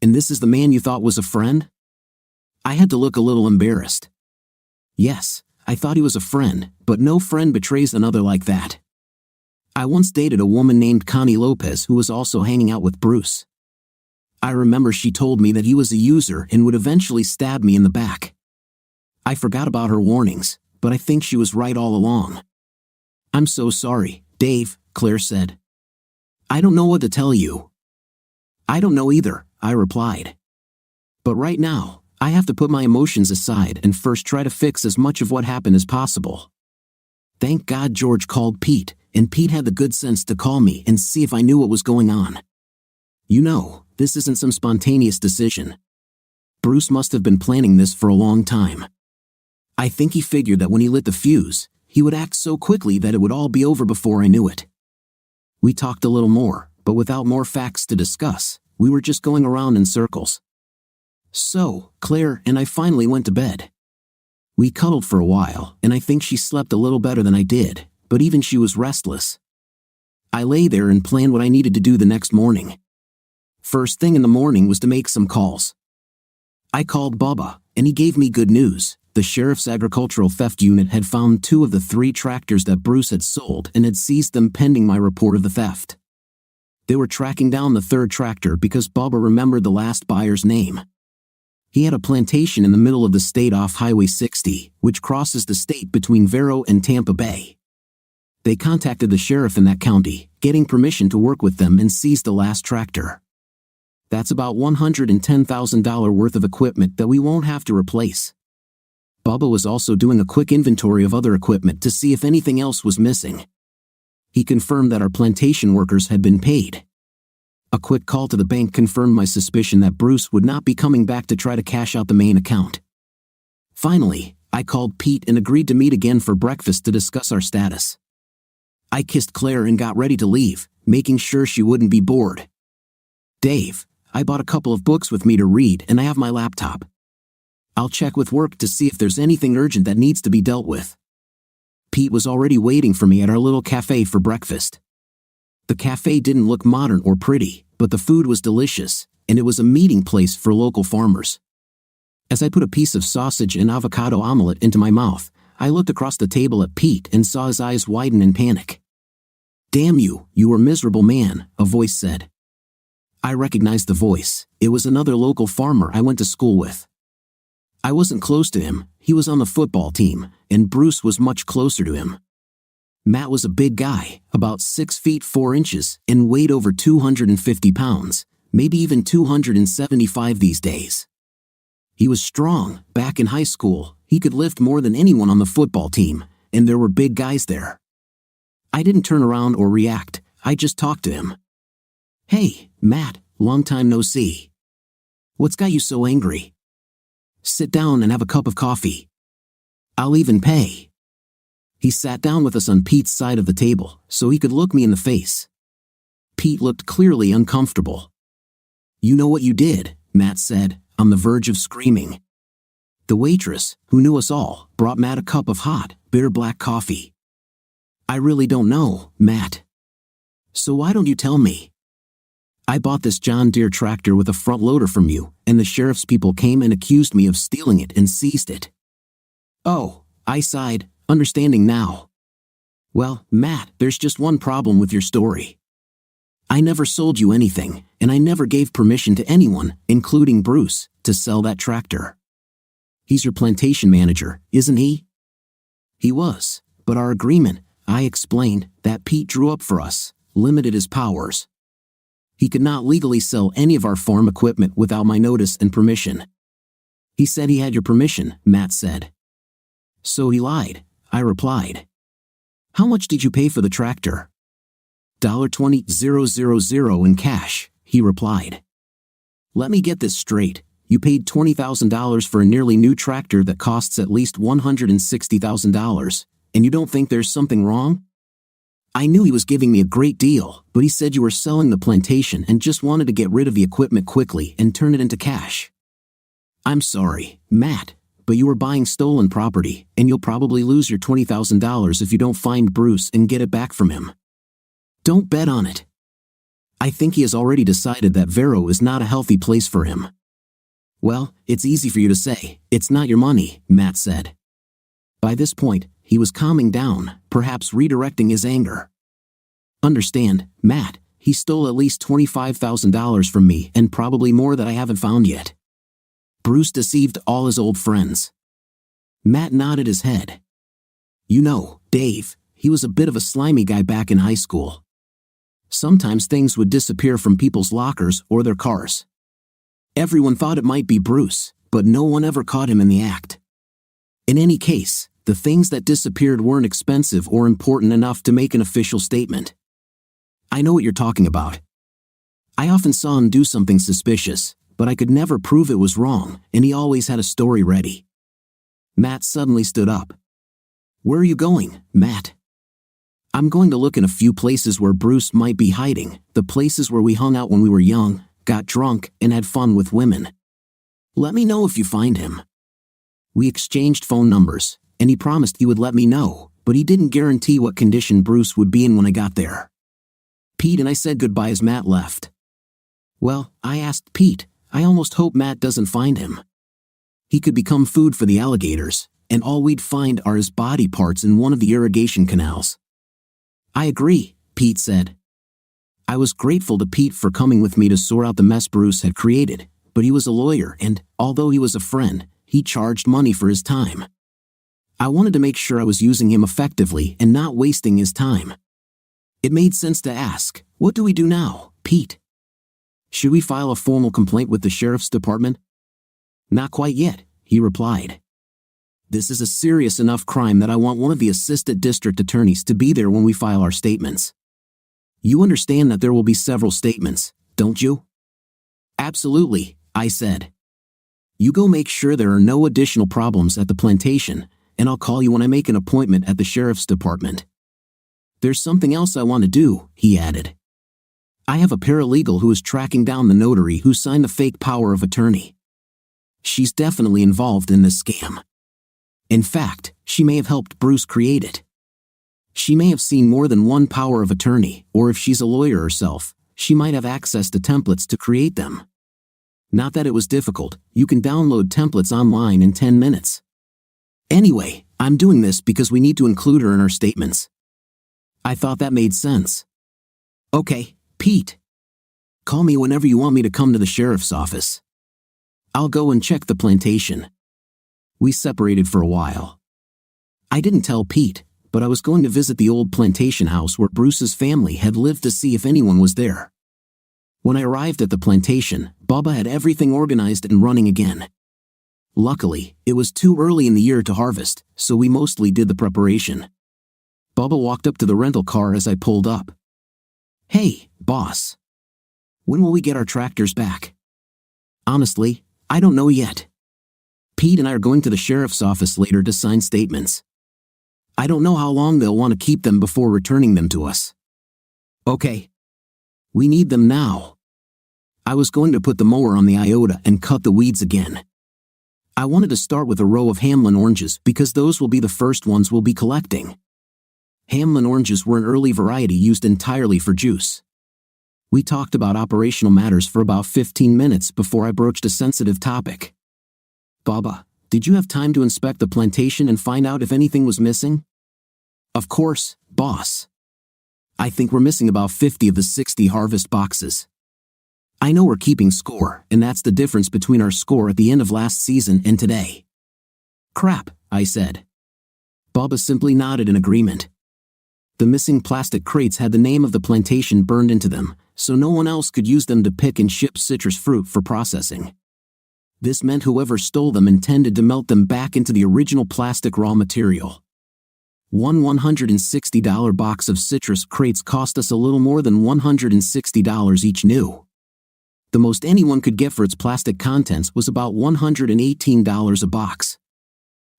And this is the man you thought was a friend? I had to look a little embarrassed. Yes, I thought he was a friend, but no friend betrays another like that. I once dated a woman named Connie Lopez who was also hanging out with Bruce. I remember she told me that he was a user and would eventually stab me in the back. I forgot about her warnings, but I think she was right all along. I'm so sorry, Dave, Claire said. I don't know what to tell you. I don't know either, I replied. But right now, I have to put my emotions aside and first try to fix as much of what happened as possible. Thank God George called Pete, and Pete had the good sense to call me and see if I knew what was going on. You know, this isn't some spontaneous decision. Bruce must have been planning this for a long time. I think he figured that when he lit the fuse, he would act so quickly that it would all be over before I knew it. We talked a little more, but without more facts to discuss, we were just going around in circles. So, Claire and I finally went to bed. We cuddled for a while, and I think she slept a little better than I did, but even she was restless. I lay there and planned what I needed to do the next morning. First thing in the morning was to make some calls. I called Bubba, and he gave me good news. The sheriff's agricultural theft unit had found 2 of the 3 tractors that Bruce had sold and had seized them pending my report of the theft. They were tracking down the 3rd tractor because Bubba remembered the last buyer's name. He had a plantation in the middle of the state off Highway 60, which crosses the state between Vero and Tampa Bay. They contacted the sheriff in that county, getting permission to work with them and seize the last tractor. That's about $110,000 worth of equipment that we won't have to replace. Bubba was also doing a quick inventory of other equipment to see if anything else was missing. He confirmed that our plantation workers had been paid. A quick call to the bank confirmed my suspicion that Bruce would not be coming back to try to cash out the main account. Finally, I called Pete and agreed to meet again for breakfast to discuss our status. I kissed Claire and got ready to leave, making sure she wouldn't be bored. Dave, I bought a couple of books with me to read and I have my laptop. I'll check with work to see if there's anything urgent that needs to be dealt with. Pete was already waiting for me at our little cafe for breakfast. The cafe didn't look modern or pretty, but the food was delicious, and it was a meeting place for local farmers. As I put a piece of sausage and avocado omelet into my mouth, I looked across the table at Pete and saw his eyes widen in panic. "Damn you, you miserable man," a voice said. I recognized the voice. It was another local farmer I went to school with. I wasn't close to him, he was on the football team, and Bruce was much closer to him. Matt was a big guy, about 6 feet 4 inches, and weighed over 250 pounds, maybe even 275 these days. He was strong. Back in high school, he could lift more than anyone on the football team, and there were big guys there. I didn't turn around or react, I just talked to him. "Hey, Matt, long time no see. What's got you so angry? Sit down and have a cup of coffee. I'll even pay." He sat down with us on Pete's side of the table, so he could look me in the face. Pete looked clearly uncomfortable. "You know what you did," Matt said, on the verge of screaming. The waitress, who knew us all, brought Matt a cup of hot, bitter black coffee. "I really don't know, Matt. So why don't you tell me? I bought this John Deere tractor with a front loader from you, and the sheriff's people came and accused me of stealing it and seized it." "Oh," I sighed, understanding now. "Well, Matt, there's just one problem with your story. I never sold you anything, and I never gave permission to anyone, including Bruce, to sell that tractor. He's your plantation manager, isn't he?" "He was, but our agreement," I explained, "that Pete drew up for us, limited his powers. He could not legally sell any of our farm equipment without my notice and permission." "He said he had your permission," Matt said. "So he lied," I replied. "How much did you pay for the tractor?" $20,000 in cash, he replied. "Let me get this straight. You paid $20,000 for a nearly new tractor that costs at least $160,000, and you don't think there's something wrong?" I knew he was giving me a great deal, but he said you were selling the plantation and just wanted to get rid of the equipment quickly and turn it into cash. "I'm sorry, Matt, but you were buying stolen property, and you'll probably lose your $20,000 if you don't find Bruce and get it back from him. Don't bet on it. I think he has already decided that Vero is not a healthy place for him." "Well, it's easy for you to say, it's not your money," Matt said. By this point, he was calming down, perhaps redirecting his anger. Understand, Matt, he stole at least $25,000 from me and probably more that I haven't found yet. Bruce deceived all his old friends. Matt nodded his head. You know, Dave, he was a bit of a slimy guy back in high school. Sometimes things would disappear from people's lockers or their cars. Everyone thought it might be Bruce, but no one ever caught him in the act. In any case, the things that disappeared weren't expensive or important enough to make an official statement. I know what you're talking about. I often saw him do something suspicious, but I could never prove it was wrong, and he always had a story ready. Matt suddenly stood up. Where are you going, Matt? I'm going to look in a few places where Bruce might be hiding, the places where we hung out when we were young, got drunk, and had fun with women. Let me know if you find him. We exchanged phone numbers, and he promised he would let me know, but he didn't guarantee what condition Bruce would be in when I got there. Pete and I said goodbye as Matt left. Well, I asked Pete, I almost hope Matt doesn't find him. He could become food for the alligators, and all we'd find are his body parts in one of the irrigation canals. I agree, Pete said. I was grateful to Pete for coming with me to sort out the mess Bruce had created, but he was a lawyer and, although he was a friend, he charged money for his time. I wanted to make sure I was using him effectively and not wasting his time. It made sense to ask, what do we do now, Pete? Should we file a formal complaint with the sheriff's department? Not quite yet, he replied. This is a serious enough crime that I want one of the assistant district attorneys to be there when we file our statements. You understand that there will be several statements, don't you? Absolutely, I said. You go make sure there are no additional problems at the plantation, and I'll call you when I make an appointment at the sheriff's department. There's something else I want to do, he added. I have a paralegal who is tracking down the notary who signed the fake power of attorney. She's definitely involved in this scam. In fact, she may have helped Bruce create it. She may have seen more than one power of attorney, or if she's a lawyer herself, she might have access to templates to create them. Not that it was difficult, you can download templates online in 10 minutes. Anyway, I'm doing this because we need to include her in our statements. I thought that made sense. Okay, Pete. Call me whenever you want me to come to the sheriff's office. I'll go and check the plantation. We separated for a while. I didn't tell Pete, but I was going to visit the old plantation house where Bruce's family had lived to see if anyone was there. When I arrived at the plantation, Bubba had everything organized and running again. Luckily, it was too early in the year to harvest, so we mostly did the preparation. Bubba walked up to the rental car as I pulled up. Hey, boss. When will we get our tractors back? Honestly, I don't know yet. Pete and I are going to the sheriff's office later to sign statements. I don't know how long they'll want to keep them before returning them to us. Okay. We need them now. I was going to put the mower on the iota and cut the weeds again. I wanted to start with a row of Hamlin oranges because those will be the first ones we'll be collecting. Hamlin oranges were an early variety used entirely for juice. We talked about operational matters for about 15 minutes before I broached a sensitive topic. Bubba, did you have time to inspect the plantation and find out if anything was missing? Of course, boss. I think we're missing about 50 of the 60 harvest boxes. I know we're keeping score, and that's the difference between our score at the end of last season and today. Crap, I said. Bubba simply nodded in agreement. The missing plastic crates had the name of the plantation burned into them, so no one else could use them to pick and ship citrus fruit for processing. This meant whoever stole them intended to melt them back into the original plastic raw material. One $160 box of citrus crates cost us a little more than $160 each new. The most anyone could get for its plastic contents was about $118 a box.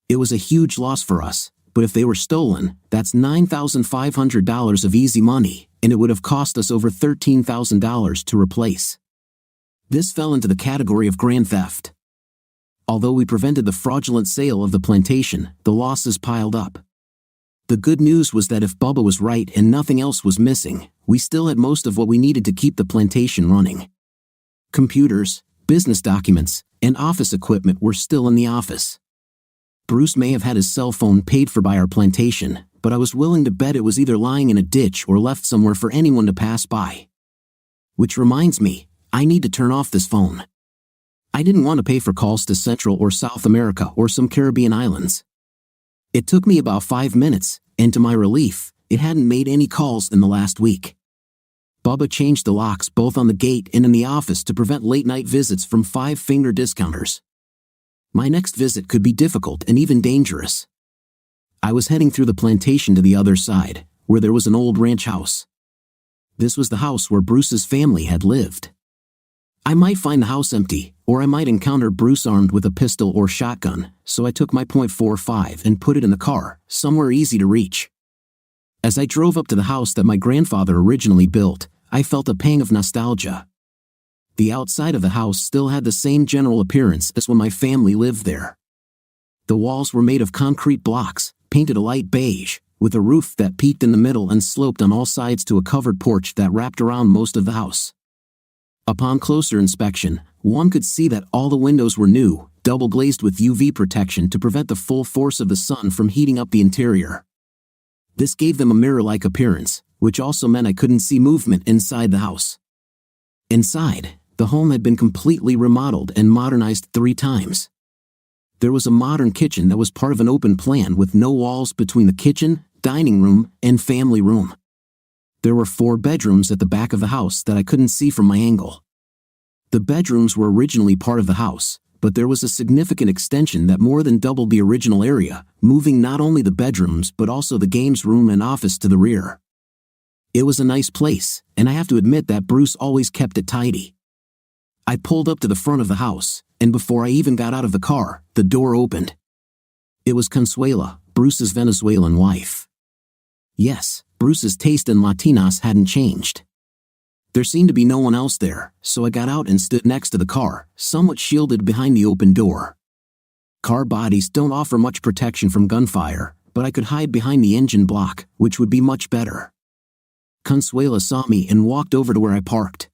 It was a huge loss for us, but if they were stolen, that's $9,500 of easy money, and it would have cost us over $13,000 to replace. This fell into the category of grand theft. Although we prevented the fraudulent sale of the plantation, the losses piled up. The good news was that if Bubba was right and nothing else was missing, we still had most of what we needed to keep the plantation running. Computers, business documents, and office equipment were still in the office. Bruce may have had his cell phone paid for by our plantation, but I was willing to bet it was either lying in a ditch or left somewhere for anyone to pass by. Which reminds me, I need to turn off this phone. I didn't want to pay for calls to Central or South America or some Caribbean islands. It took me about 5 minutes, and to my relief, it hadn't made any calls in the last week. Bubba changed the locks both on the gate and in the office to prevent late-night visits from five-finger discounters. My next visit could be difficult and even dangerous. I was heading through the plantation to the other side, where there was an old ranch house. This was the house where Bruce's family had lived. I might find the house empty, or I might encounter Bruce armed with a pistol or shotgun, so I took my .45 and put it in the car, somewhere easy to reach. As I drove up to the house that my grandfather originally built, I felt a pang of nostalgia. The outside of the house still had the same general appearance as when my family lived there. The walls were made of concrete blocks, painted a light beige, with a roof that peaked in the middle and sloped on all sides to a covered porch that wrapped around most of the house. Upon closer inspection, one could see that all the windows were new, double-glazed with UV protection to prevent the full force of the sun from heating up the interior. This gave them a mirror-like appearance, which also meant I couldn't see movement inside the house. Inside, the home had been completely remodeled and modernized 3 times. There was a modern kitchen that was part of an open plan with no walls between the kitchen, dining room, and family room. There were 4 bedrooms at the back of the house that I couldn't see from my angle. The bedrooms were originally part of the house, but there was a significant extension that more than doubled the original area, moving not only the bedrooms but also the games room and office to the rear. It was a nice place, and I have to admit that Bruce always kept it tidy. I pulled up to the front of the house, and before I even got out of the car, the door opened. It was Consuela, Bruce's Venezuelan wife. Yes, Bruce's taste in Latinas hadn't changed. There seemed to be no one else there, so I got out and stood next to the car, somewhat shielded behind the open door. Car bodies don't offer much protection from gunfire, but I could hide behind the engine block, which would be much better. Consuela saw me and walked over to where I parked.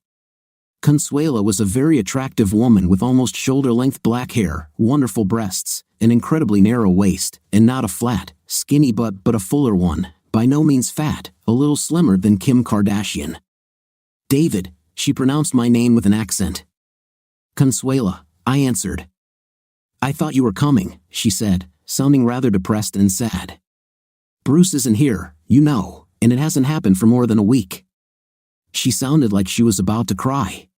Consuela was a very attractive woman with almost shoulder-length black hair, wonderful breasts, an incredibly narrow waist, and not a flat, skinny butt but a fuller one, by no means fat, a little slimmer than Kim Kardashian. David, she pronounced my name with an accent. Consuela, I answered. I thought you were coming, she said, sounding rather depressed and sad. Bruce isn't here, you know, and it hasn't happened for more than a week. She sounded like she was about to cry.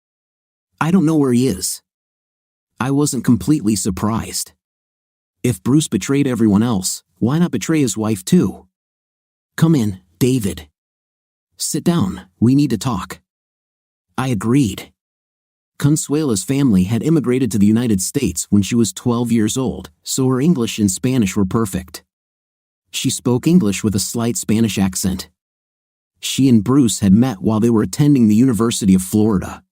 I don't know where he is. I wasn't completely surprised. If Bruce betrayed everyone else, why not betray his wife too? Come in, David. Sit down, we need to talk. I agreed. Consuela's family had immigrated to the United States when she was 12 years old, so her English and Spanish were perfect. She spoke English with a slight Spanish accent. She and Bruce had met while they were attending the University of Florida.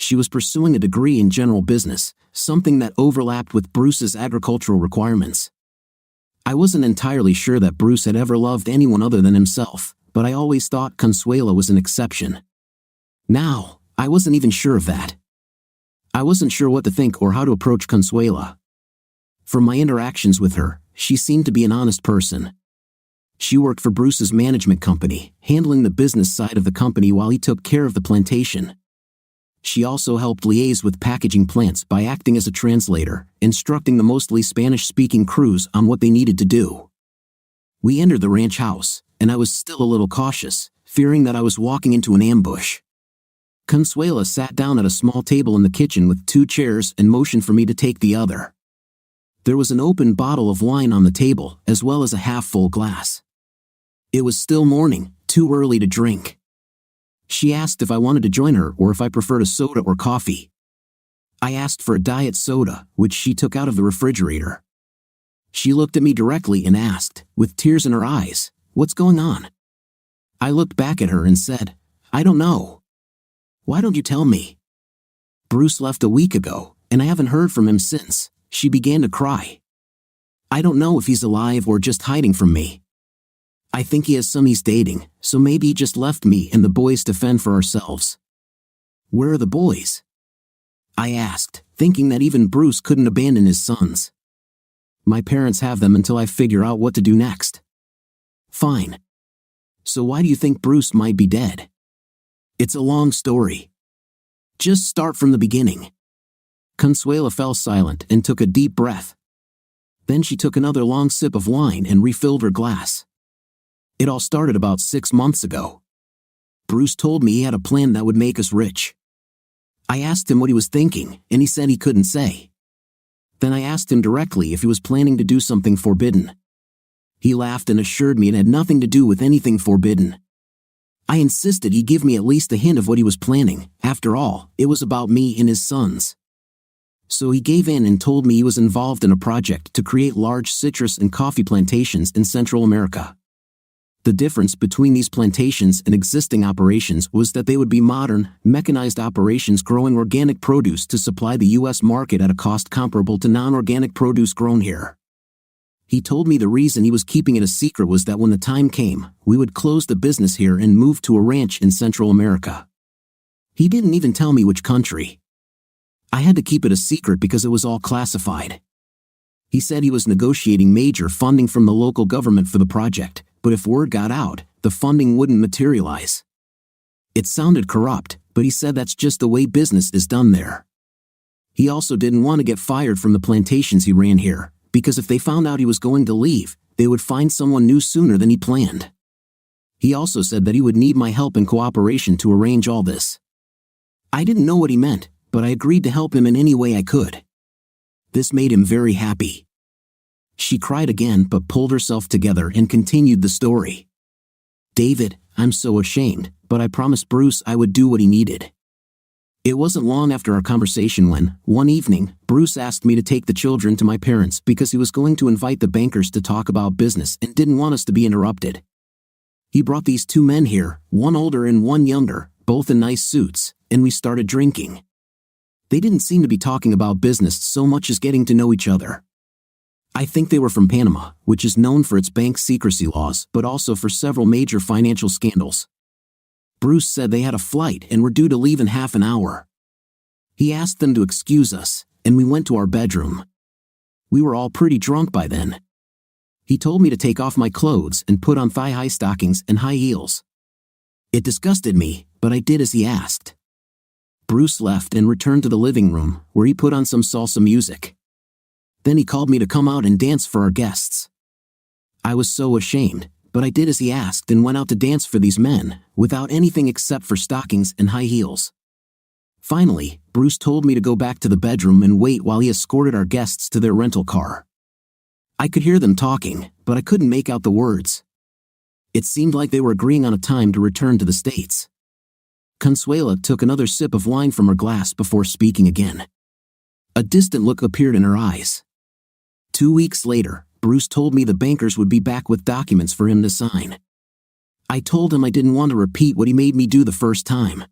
She was pursuing a degree in general business, something that overlapped with Bruce's agricultural requirements. I wasn't entirely sure that Bruce had ever loved anyone other than himself, but I always thought Consuela was an exception. Now, I wasn't even sure of that. I wasn't sure what to think or how to approach Consuela. From my interactions with her, she seemed to be an honest person. She worked for Bruce's management company, handling the business side of the company while he took care of the plantation. She also helped liaise with packaging plants by acting as a translator, instructing the mostly Spanish-speaking crews on what they needed to do. We entered the ranch house, and I was still a little cautious, fearing that I was walking into an ambush. Consuela sat down at a small table in the kitchen with 2 chairs and motioned for me to take the other. There was an open bottle of wine on the table, as well as a half-full glass. It was still morning, too early to drink. She asked if I wanted to join her or if I preferred a soda or coffee. I asked for a diet soda, which she took out of the refrigerator. She looked at me directly and asked, with tears in her eyes, "What's going on?" I looked back at her and said, "I don't know." "Why don't you tell me?" "Bruce left a week ago, and I haven't heard from him since." She began to cry. "I don't know if he's alive or just hiding from me. I think he has some he's dating, so maybe he just left me and the boys to fend for ourselves." "Where are the boys?" I asked, thinking that even Bruce couldn't abandon his sons. "My parents have them until I figure out what to do next." Fine. So why do you think Bruce might be dead? It's a long story. Just start from the beginning. Consuela fell silent and took a deep breath. Then she took another long sip of wine and refilled her glass. It all started about 6 months ago. Bruce told me he had a plan that would make us rich. I asked him what he was thinking, and he said he couldn't say. Then I asked him directly if he was planning to do something forbidden. He laughed and assured me it had nothing to do with anything forbidden. I insisted he give me at least a hint of what he was planning. After all, it was about me and his sons. So he gave in and told me he was involved in a project to create large citrus and coffee plantations in Central America. The difference between these plantations and existing operations was that they would be modern, mechanized operations growing organic produce to supply the U.S. market at a cost comparable to non-organic produce grown here. He told me the reason he was keeping it a secret was that when the time came, we would close the business here and move to a ranch in Central America. He didn't even tell me which country. I had to keep it a secret because it was all classified. He said he was negotiating major funding from the local government for the project, but if word got out, the funding wouldn't materialize. It sounded corrupt, but he said that's just the way business is done there. He also didn't want to get fired from the plantations he ran here, because if they found out he was going to leave, they would find someone new sooner than he planned. He also said that he would need my help and cooperation to arrange all this. I didn't know what he meant, but I agreed to help him in any way I could. This made him very happy. She cried again but pulled herself together and continued the story. David, I'm so ashamed, but I promised Bruce I would do what he needed. It wasn't long after our conversation when, one evening, Bruce asked me to take the children to my parents because he was going to invite the bankers to talk about business and didn't want us to be interrupted. He brought these two men here, one older and one younger, both in nice suits, and we started drinking. They didn't seem to be talking about business so much as getting to know each other. I think they were from Panama, which is known for its bank secrecy laws, but also for several major financial scandals. Bruce said they had a flight and were due to leave in half an hour. He asked them to excuse us, and we went to our bedroom. We were all pretty drunk by then. He told me to take off my clothes and put on thigh-high stockings and high heels. It disgusted me, but I did as he asked. Bruce left and returned to the living room, where he put on some salsa music. Then he called me to come out and dance for our guests. I was so ashamed, but I did as he asked and went out to dance for these men, without anything except for stockings and high heels. Finally, Bruce told me to go back to the bedroom and wait while he escorted our guests to their rental car. I could hear them talking, but I couldn't make out the words. It seemed like they were agreeing on a time to return to the States. Consuela took another sip of wine from her glass before speaking again. A distant look appeared in her eyes. 2 weeks later, Bruce told me the bankers would be back with documents for him to sign. I told him I didn't want to repeat what he made me do the first time.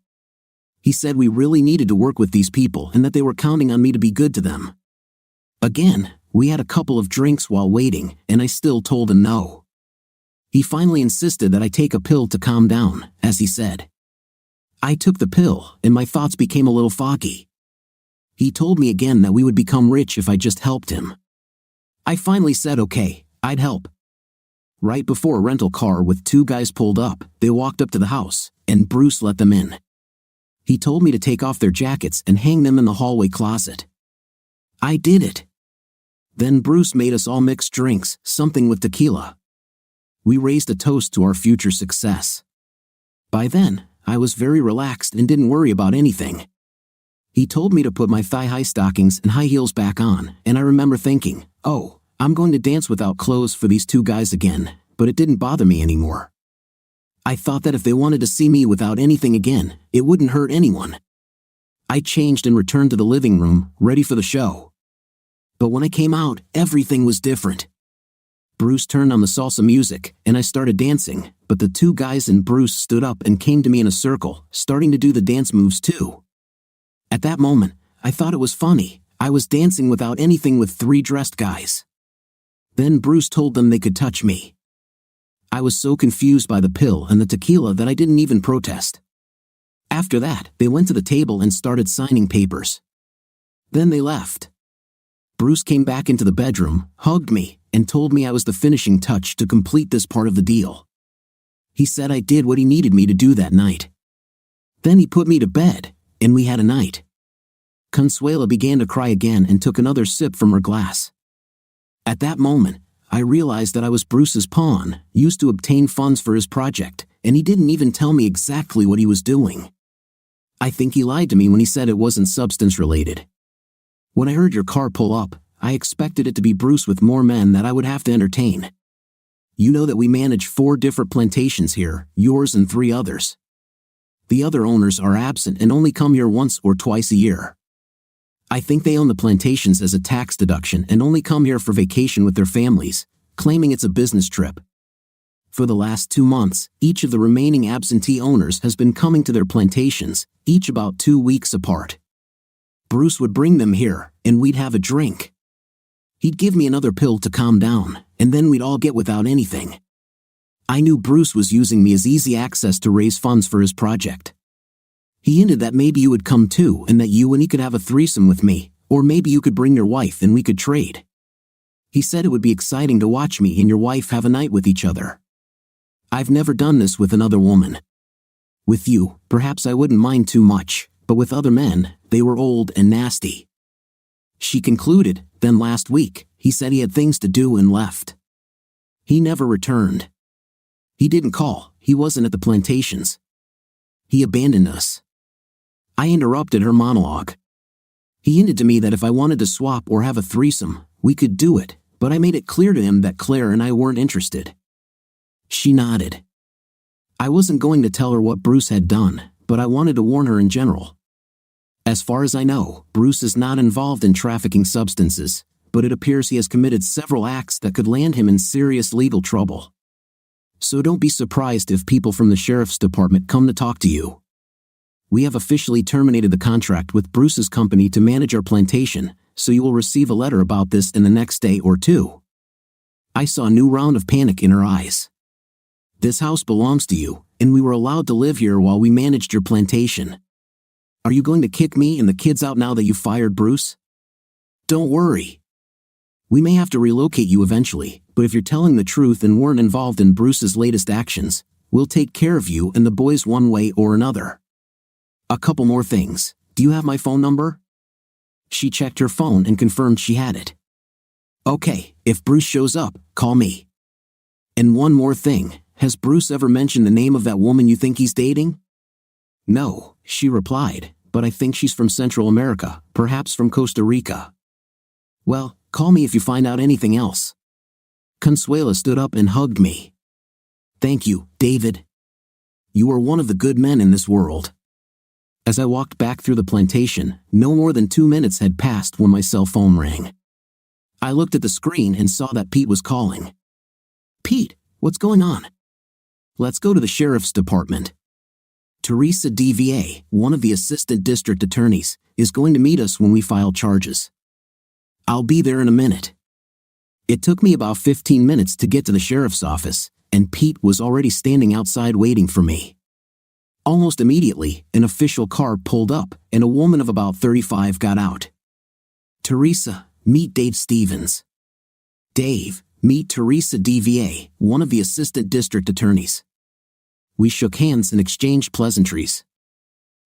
He said we really needed to work with these people and that they were counting on me to be good to them. Again, we had a couple of drinks while waiting, and I still told him no. He finally insisted that I take a pill to calm down, as he said. I took the pill, and my thoughts became a little foggy. He told me again that we would become rich if I just helped him. I finally said okay, I'd help. Right before a rental car with two guys pulled up, they walked up to the house, and Bruce let them in. He told me to take off their jackets and hang them in the hallway closet. I did it. Then Bruce made us all mix drinks, something with tequila. We raised a toast to our future success. By then, I was very relaxed and didn't worry about anything. He told me to put my thigh-high stockings and high heels back on, and I remember thinking, oh, I'm going to dance without clothes for these two guys again, but it didn't bother me anymore. I thought that if they wanted to see me without anything again, it wouldn't hurt anyone. I changed and returned to the living room, ready for the show. But when I came out, everything was different. Bruce turned on the salsa music, and I started dancing, but the two guys and Bruce stood up and came to me in a circle, starting to do the dance moves too. At that moment, I thought it was funny. I was dancing without anything with three dressed guys. Then Bruce told them they could touch me. I was so confused by the pill and the tequila that I didn't even protest. After that, they went to the table and started signing papers. Then they left. Bruce came back into the bedroom, hugged me, and told me I was the finishing touch to complete this part of the deal. He said I did what he needed me to do that night. Then he put me to bed, and we had a night. Consuela began to cry again and took another sip from her glass. At that moment, I realized that I was Bruce's pawn, used to obtain funds for his project, and he didn't even tell me exactly what he was doing. I think he lied to me when he said it wasn't substance-related. When I heard your car pull up, I expected it to be Bruce with more men that I would have to entertain. You know that we manage 4 different plantations here, yours and 3 others. The other owners are absent and only come here once or twice a year. I think they own the plantations as a tax deduction and only come here for vacation with their families, claiming it's a business trip. For the last 2 months, each of the remaining absentee owners has been coming to their plantations, each about 2 weeks apart. Bruce would bring them here, and we'd have a drink. He'd give me another pill to calm down, and then we'd all get without anything. I knew Bruce was using me as easy access to raise funds for his project. He hinted that maybe you would come too and that you and he could have a threesome with me, or maybe you could bring your wife and we could trade. He said it would be exciting to watch me and your wife have a night with each other. I've never done this with another woman. With you, perhaps I wouldn't mind too much, but with other men, they were old and nasty. She concluded, then last week, he said he had things to do and left. He never returned. He didn't call, he wasn't at the plantations. He abandoned us. I interrupted her monologue. He hinted to me that if I wanted to swap or have a threesome, we could do it, but I made it clear to him that Claire and I weren't interested. She nodded. I wasn't going to tell her what Bruce had done, but I wanted to warn her in general. As far as I know, Bruce is not involved in trafficking substances, but it appears he has committed several acts that could land him in serious legal trouble. So don't be surprised if people from the sheriff's department come to talk to you. We have officially terminated the contract with Bruce's company to manage our plantation, so you will receive a letter about this in the next day or 2. I saw a new round of panic in her eyes. This house belongs to you, and we were allowed to live here while we managed your plantation. Are you going to kick me and the kids out now that you fired Bruce? Don't worry. We may have to relocate you eventually, but if you're telling the truth and weren't involved in Bruce's latest actions, we'll take care of you and the boys one way or another. A couple more things. Do you have my phone number? She checked her phone and confirmed she had it. Okay, if Bruce shows up, call me. And one more thing, has Bruce ever mentioned the name of that woman you think he's dating? No, she replied, but I think she's from Central America, perhaps from Costa Rica. Well, call me if you find out anything else. Consuela stood up and hugged me. Thank you, David. You are one of the good men in this world. As I walked back through the plantation, no more than 2 minutes had passed when my cell phone rang. I looked at the screen and saw that Pete was calling. Pete, what's going on? Let's go to the sheriff's department. Teresa DVA, one of the assistant district attorneys, is going to meet us when we file charges. I'll be there in a minute. It took me about 15 minutes to get to the sheriff's office, and Pete was already standing outside waiting for me. Almost immediately, an official car pulled up, and a woman of about 35 got out. Teresa, meet Dave Stevens. Dave, meet Teresa DVA, one of the assistant district attorneys. We shook hands and exchanged pleasantries.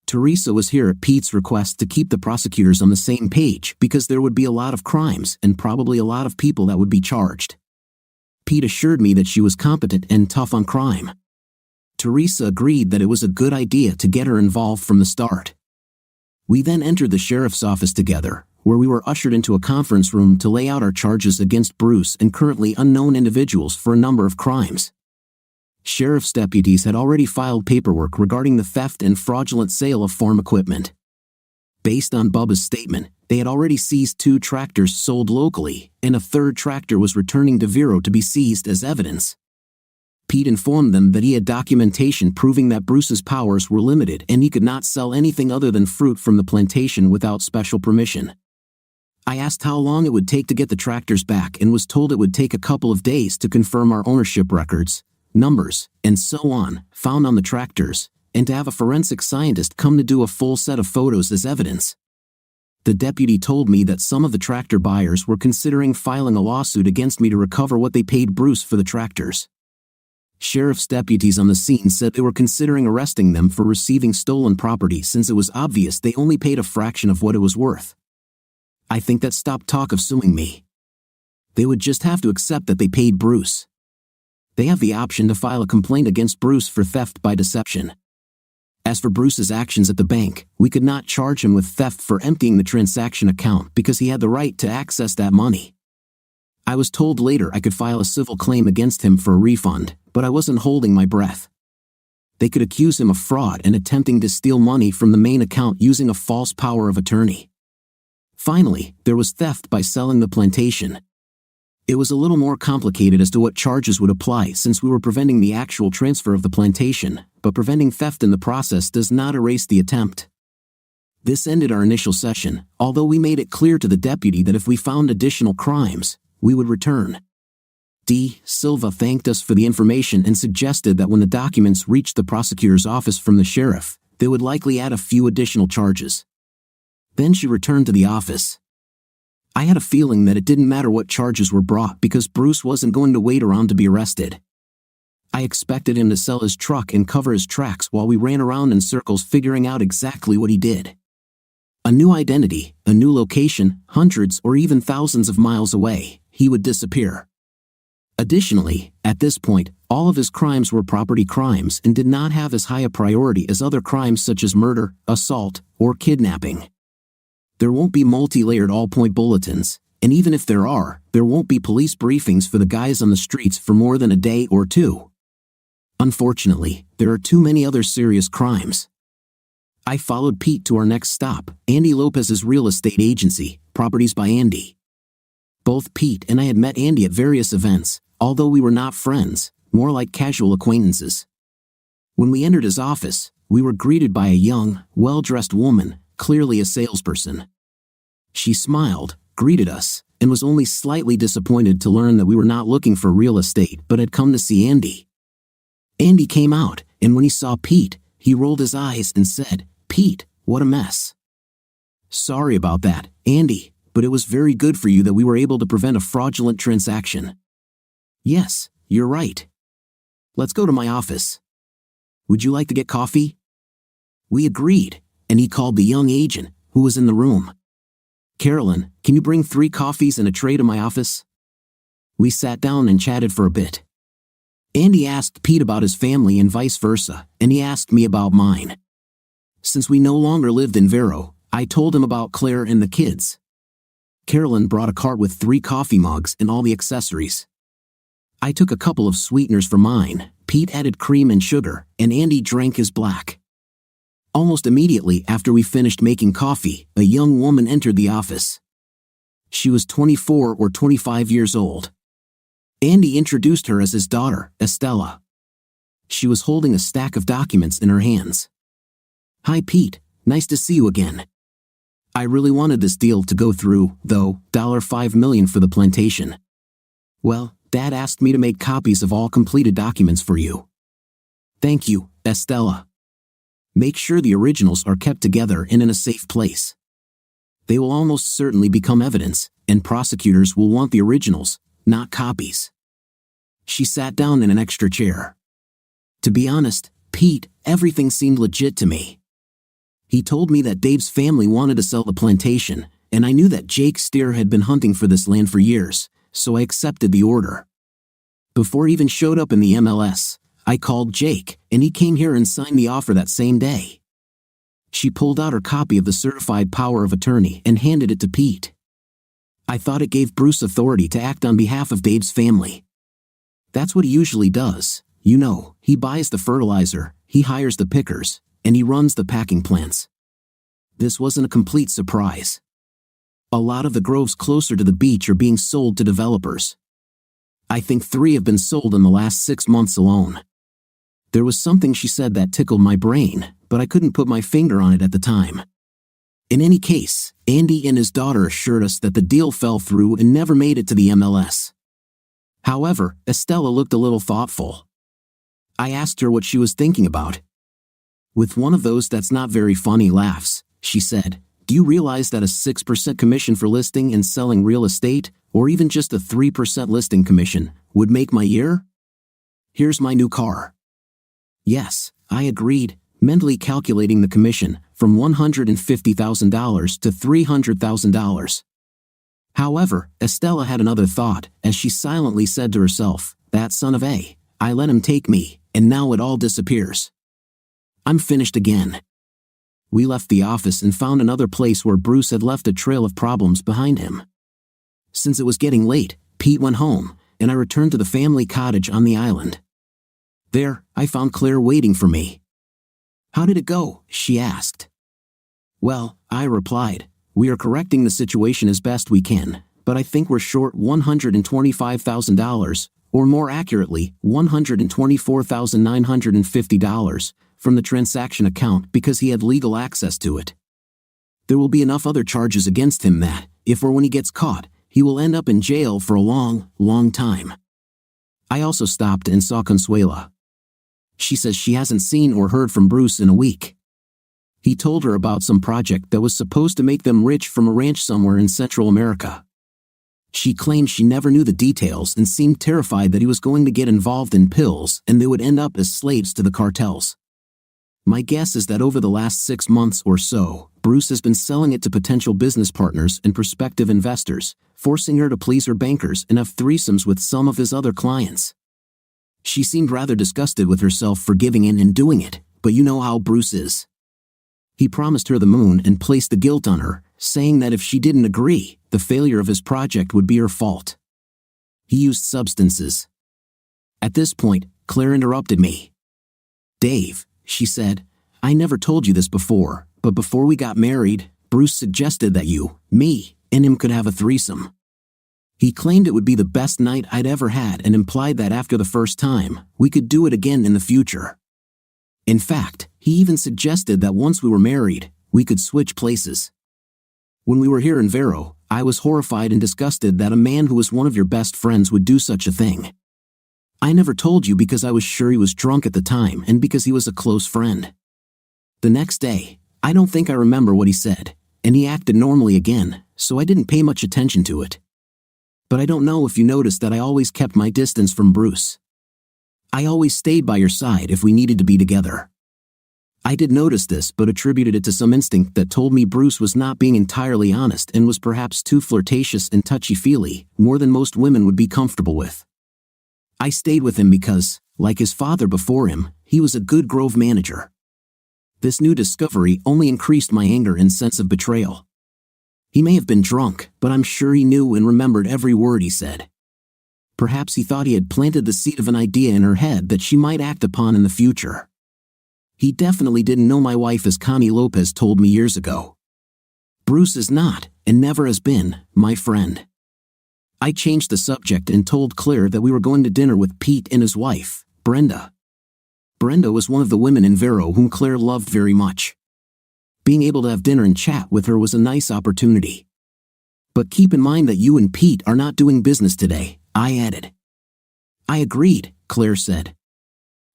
Teresa was here at Pete's request to keep the prosecutors on the same page because there would be a lot of crimes and probably a lot of people that would be charged. Pete assured me that she was competent and tough on crime. Teresa agreed that it was a good idea to get her involved from the start. We then entered the sheriff's office together, where we were ushered into a conference room to lay out our charges against Bruce and currently unknown individuals for a number of crimes. Sheriff's deputies had already filed paperwork regarding the theft and fraudulent sale of farm equipment. Based on Bubba's statement, they had already seized 2 tractors sold locally, and a 3rd tractor was returning to Vero to be seized as evidence. Pete informed them that he had documentation proving that Bruce's powers were limited and he could not sell anything other than fruit from the plantation without special permission. I asked how long it would take to get the tractors back and was told it would take a couple of days to confirm our ownership records, numbers, and so on, found on the tractors, and to have a forensic scientist come to do a full set of photos as evidence. The deputy told me that some of the tractor buyers were considering filing a lawsuit against me to recover what they paid Bruce for the tractors. Sheriff's deputies on the scene said they were considering arresting them for receiving stolen property since it was obvious they only paid a fraction of what it was worth. I think that stopped talk of suing me. They would just have to accept that they paid Bruce. They have the option to file a complaint against Bruce for theft by deception. As for Bruce's actions at the bank, we could not charge him with theft for emptying the transaction account because he had the right to access that money. I was told later I could file a civil claim against him for a refund, but I wasn't holding my breath. They could accuse him of fraud and attempting to steal money from the main account using a false power of attorney. Finally, there was theft by selling the plantation. It was a little more complicated as to what charges would apply since we were preventing the actual transfer of the plantation, but preventing theft in the process does not erase the attempt. This ended our initial session, although we made it clear to the deputy that if we found additional crimes, we would return. D. Silva thanked us for the information and suggested that when the documents reached the prosecutor's office from the sheriff, they would likely add a few additional charges. Then she returned to the office. I had a feeling that it didn't matter what charges were brought because Bruce wasn't going to wait around to be arrested. I expected him to sell his truck and cover his tracks while we ran around in circles figuring out exactly what he did. A new identity, a new location, hundreds or even thousands of miles away, he would disappear. Additionally, at this point, all of his crimes were property crimes and did not have as high a priority as other crimes such as murder, assault, or kidnapping. There won't be multi-layered all-point bulletins, and even if there are, there won't be police briefings for the guys on the streets for more than a day or two. Unfortunately, there are too many other serious crimes. I followed Pete to our next stop, Andy Lopez's real estate agency, Properties by Andy. Both Pete and I had met Andy at various events, although we were not friends, more like casual acquaintances. When we entered his office, we were greeted by a young, well-dressed woman, clearly a salesperson. She smiled, greeted us, and was only slightly disappointed to learn that we were not looking for real estate but had come to see Andy. Andy came out, and when he saw Pete, he rolled his eyes and said, "Pete, what a mess." "Sorry about that, Andy, but it was very good for you that we were able to prevent a fraudulent transaction." "Yes, you're right. Let's go to my office. Would you like to get coffee?" We agreed, and he called the young agent, who was in the room. "Carolyn, can you bring 3 coffees and a tray to my office?" We sat down and chatted for a bit. Andy asked Pete about his family and vice versa, and he asked me about mine. Since we no longer lived in Vero, I told him about Claire and the kids. Carolyn brought a cart with 3 coffee mugs and all the accessories. I took a couple of sweeteners for mine, Pete added cream and sugar, and Andy drank his black. Almost immediately after we finished making coffee, a young woman entered the office. She was 24 or 25 years old. Andy introduced her as his daughter, Estella. She was holding a stack of documents in her hands. "Hi Pete, nice to see you again. I really wanted this deal to go through, though, $5 million for the plantation. Well, Dad asked me to make copies of all completed documents for you." "Thank you, Estella. Make sure the originals are kept together and in a safe place. They will almost certainly become evidence, and prosecutors will want the originals, not copies." She sat down in an extra chair. To be honest, Pete, everything seemed legit to me. He told me that Dave's family wanted to sell the plantation, and I knew that Jake Steer had been hunting for this land for years, so I accepted the order. Before he even showed up in the MLS, I called Jake, and he came here and signed the offer that same day. She pulled out her copy of the certified power of attorney and handed it to Pete. I thought it gave Bruce authority to act on behalf of Dave's family. That's what he usually does, you know, he buys the fertilizer, he hires the pickers, and he runs the packing plants. This wasn't a complete surprise. A lot of the groves closer to the beach are being sold to developers. I think 3 have been sold in the last 6 months alone. There was something she said that tickled my brain, but I couldn't put my finger on it at the time. In any case, Andy and his daughter assured us that the deal fell through and never made it to the MLS. However, Estella looked a little thoughtful. I asked her what she was thinking about. With one of those "that's not very funny" laughs, she said, Do you realize that a 6% commission for listing and selling real estate, or even just a 3% listing commission, would make my year? Here's my new car. Yes, I agreed, mentally calculating the commission from $150,000 to $300,000. However, Estella had another thought as she silently said to herself, "That son of a, I let him take me, and now it all disappears. I'm finished again." We left the office and found another place where Bruce had left a trail of problems behind him. Since it was getting late, Pete went home, and I returned to the family cottage on the island. There, I found Claire waiting for me. "How did it go?" she asked. "Well," I replied, "we are correcting the situation as best we can, but I think we're short $125,000, or more accurately, $124,950, from the transaction account because he had legal access to it. There will be enough other charges against him that, if or when he gets caught, he will end up in jail for a long, long time." I also stopped and saw Consuela. She says she hasn't seen or heard from Bruce in a week. He told her about some project that was supposed to make them rich from a ranch somewhere in Central America. She claimed she never knew the details and seemed terrified that he was going to get involved in pills and they would end up as slaves to the cartels. My guess is that over the last 6 months or so, Bruce has been selling it to potential business partners and prospective investors, forcing her to please her bankers and have threesomes with some of his other clients. She seemed rather disgusted with herself for giving in and doing it, but you know how Bruce is. He promised her the moon and placed the guilt on her, saying that if she didn't agree, the failure of his project would be her fault. He used substances. At this point, Claire interrupted me. "Dave," she said, "I never told you this before, but before we got married, Bruce suggested that you, me, and him could have a threesome. He claimed it would be the best night I'd ever had and implied that after the first time, we could do it again in the future. In fact, he even suggested that once we were married, we could switch places. When we were here in Vero, I was horrified and disgusted that a man who was one of your best friends would do such a thing. I never told you because I was sure he was drunk at the time and because he was a close friend. The next day, I don't think I remember what he said, and he acted normally again, so I didn't pay much attention to it. But I don't know if you noticed that I always kept my distance from Bruce. I always stayed by your side if we needed to be together. I did notice this but attributed it to some instinct that told me Bruce was not being entirely honest and was perhaps too flirtatious and touchy-feely, more than most women would be comfortable with. I stayed with him because, like his father before him, he was a good Grove manager. This new discovery only increased my anger and sense of betrayal. He may have been drunk, but I'm sure he knew and remembered every word he said. Perhaps he thought he had planted the seed of an idea in her head that she might act upon in the future. He definitely didn't know my wife as Connie Lopez told me years ago. Bruce is not, and never has been, my friend. I changed the subject and told Claire that we were going to dinner with Pete and his wife, Brenda. Brenda was one of the women in Vero whom Claire loved very much. Being able to have dinner and chat with her was a nice opportunity. "But keep in mind that you and Pete are not doing business today," I added. "I agreed," Claire said.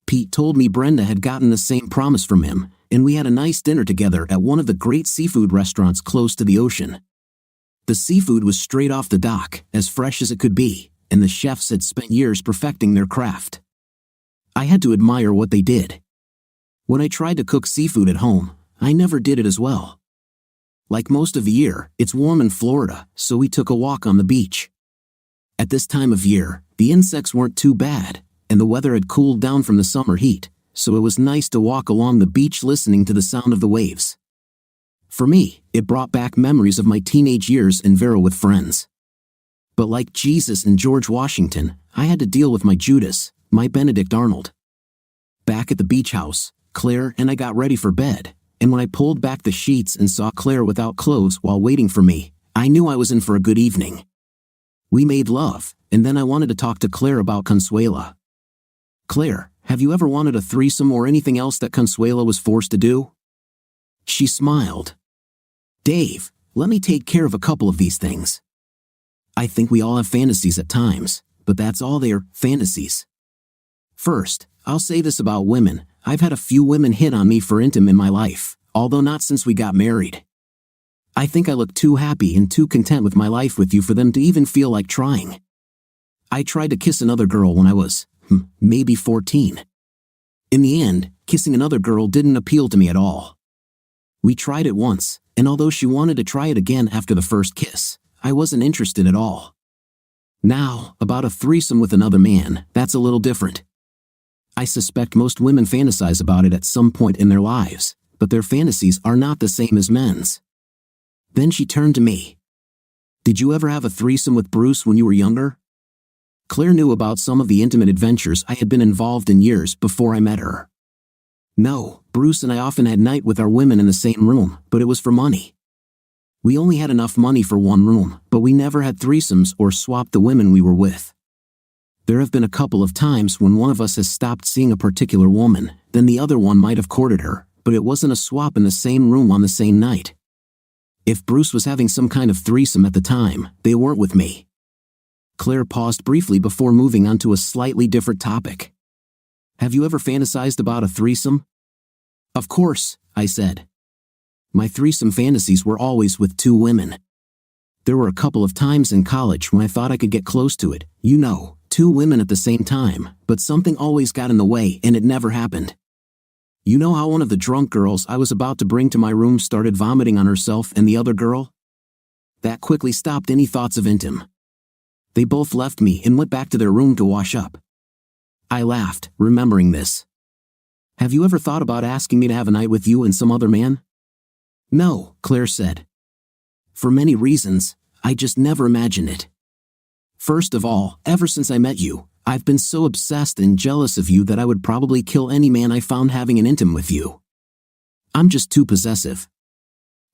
"Pete told me Brenda had gotten the same promise from him, and we had a nice dinner together at one of the great seafood restaurants close to the ocean. The seafood was straight off the dock, as fresh as it could be, and the chefs had spent years perfecting their craft. I had to admire what they did. When I tried to cook seafood at home, I never did it as well. Like most of the year, it's warm in Florida, so we took a walk on the beach. At this time of year, the insects weren't too bad, and the weather had cooled down from the summer heat, so it was nice to walk along the beach listening to the sound of the waves. For me, it brought back memories of my teenage years in Vero with friends. But like Jesus and George Washington, I had to deal with my Judas, my Benedict Arnold. Back at the beach house, Claire and I got ready for bed, and when I pulled back the sheets and saw Claire without clothes while waiting for me, I knew I was in for a good evening. We made love, and then I wanted to talk to Claire about Consuela. "Claire, have you ever wanted a threesome or anything else that Consuela was forced to do?" She smiled. "Dave, let me take care of a couple of these things. I think we all have fantasies at times, but that's all they're, fantasies. First, I'll say this about women. I've had a few women hit on me for intim in my life, although not since we got married. I think I look too happy and too content with my life with you for them to even feel like trying. I tried to kiss another girl when I was, maybe 14. In the end, kissing another girl didn't appeal to me at all. We tried it once, and although she wanted to try it again after the first kiss, I wasn't interested at all. Now, about a threesome with another man, that's a little different. I suspect most women fantasize about it at some point in their lives, but their fantasies are not the same as men's. Then she turned to me. Did you ever have a threesome with Bruce when you were younger? Claire knew about some of the intimate adventures I had been involved in years before I met her. No, Bruce and I often had night with our women in the same room, but it was for money. We only had enough money for one room, but we never had threesomes or swapped the women we were with. There have been a couple of times when one of us has stopped seeing a particular woman, then the other one might have courted her, but it wasn't a swap in the same room on the same night. If Bruce was having some kind of threesome at the time, they weren't with me. Claire paused briefly before moving on to a slightly different topic. Have you ever fantasized about a threesome? Of course, I said. My threesome fantasies were always with two women. There were a couple of times in college when I thought I could get close to it, two women at the same time, but something always got in the way and it never happened. You know how one of the drunk girls I was about to bring to my room started vomiting on herself and the other girl? That quickly stopped any thoughts of intim. They both left me and went back to their room to wash up. I laughed, remembering this. Have you ever thought about asking me to have a night with you and some other man? No, Claire said. For many reasons, I just never imagined it. First of all, ever since I met you, I've been so obsessed and jealous of you that I would probably kill any man I found having an intim with you. I'm just too possessive.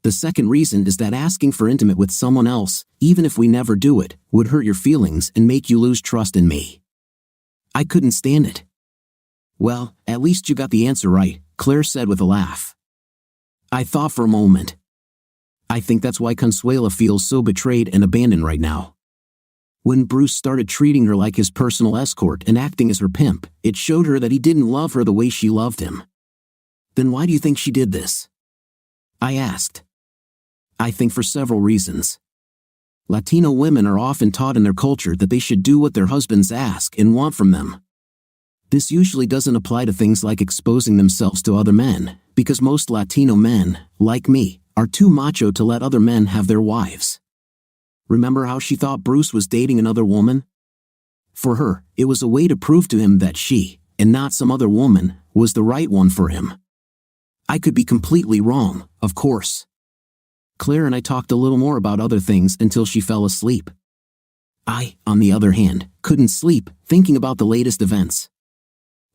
The second reason is that asking for intimate with someone else, even if we never do it, would hurt your feelings and make you lose trust in me. I couldn't stand it. Well, at least you got the answer right, Claire said with a laugh. I thought for a moment. I think that's why Consuela feels so betrayed and abandoned right now. When Bruce started treating her like his personal escort and acting as her pimp, it showed her that he didn't love her the way she loved him. Then why do you think she did this? I asked. I think for several reasons. Latino women are often taught in their culture that they should do what their husbands ask and want from them. This usually doesn't apply to things like exposing themselves to other men, because most Latino men, like me, are too macho to let other men have their wives. Remember how she thought Bruce was dating another woman? For her, it was a way to prove to him that she, and not some other woman, was the right one for him. I could be completely wrong, of course. Claire and I talked a little more about other things until she fell asleep. I, on the other hand, couldn't sleep, thinking about the latest events.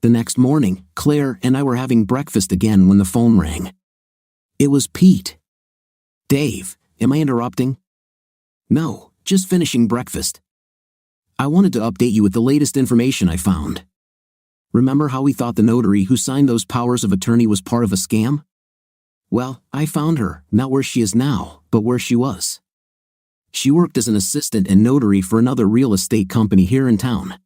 The next morning, Claire and I were having breakfast again when the phone rang. It was Pete. Dave, am I interrupting? No, just finishing breakfast. I wanted to update you with the latest information I found. Remember how we thought the notary who signed those powers of attorney was part of a scam? Well, I found her, not where she is now, but where she was. She worked as an assistant and notary for another real estate company here in town.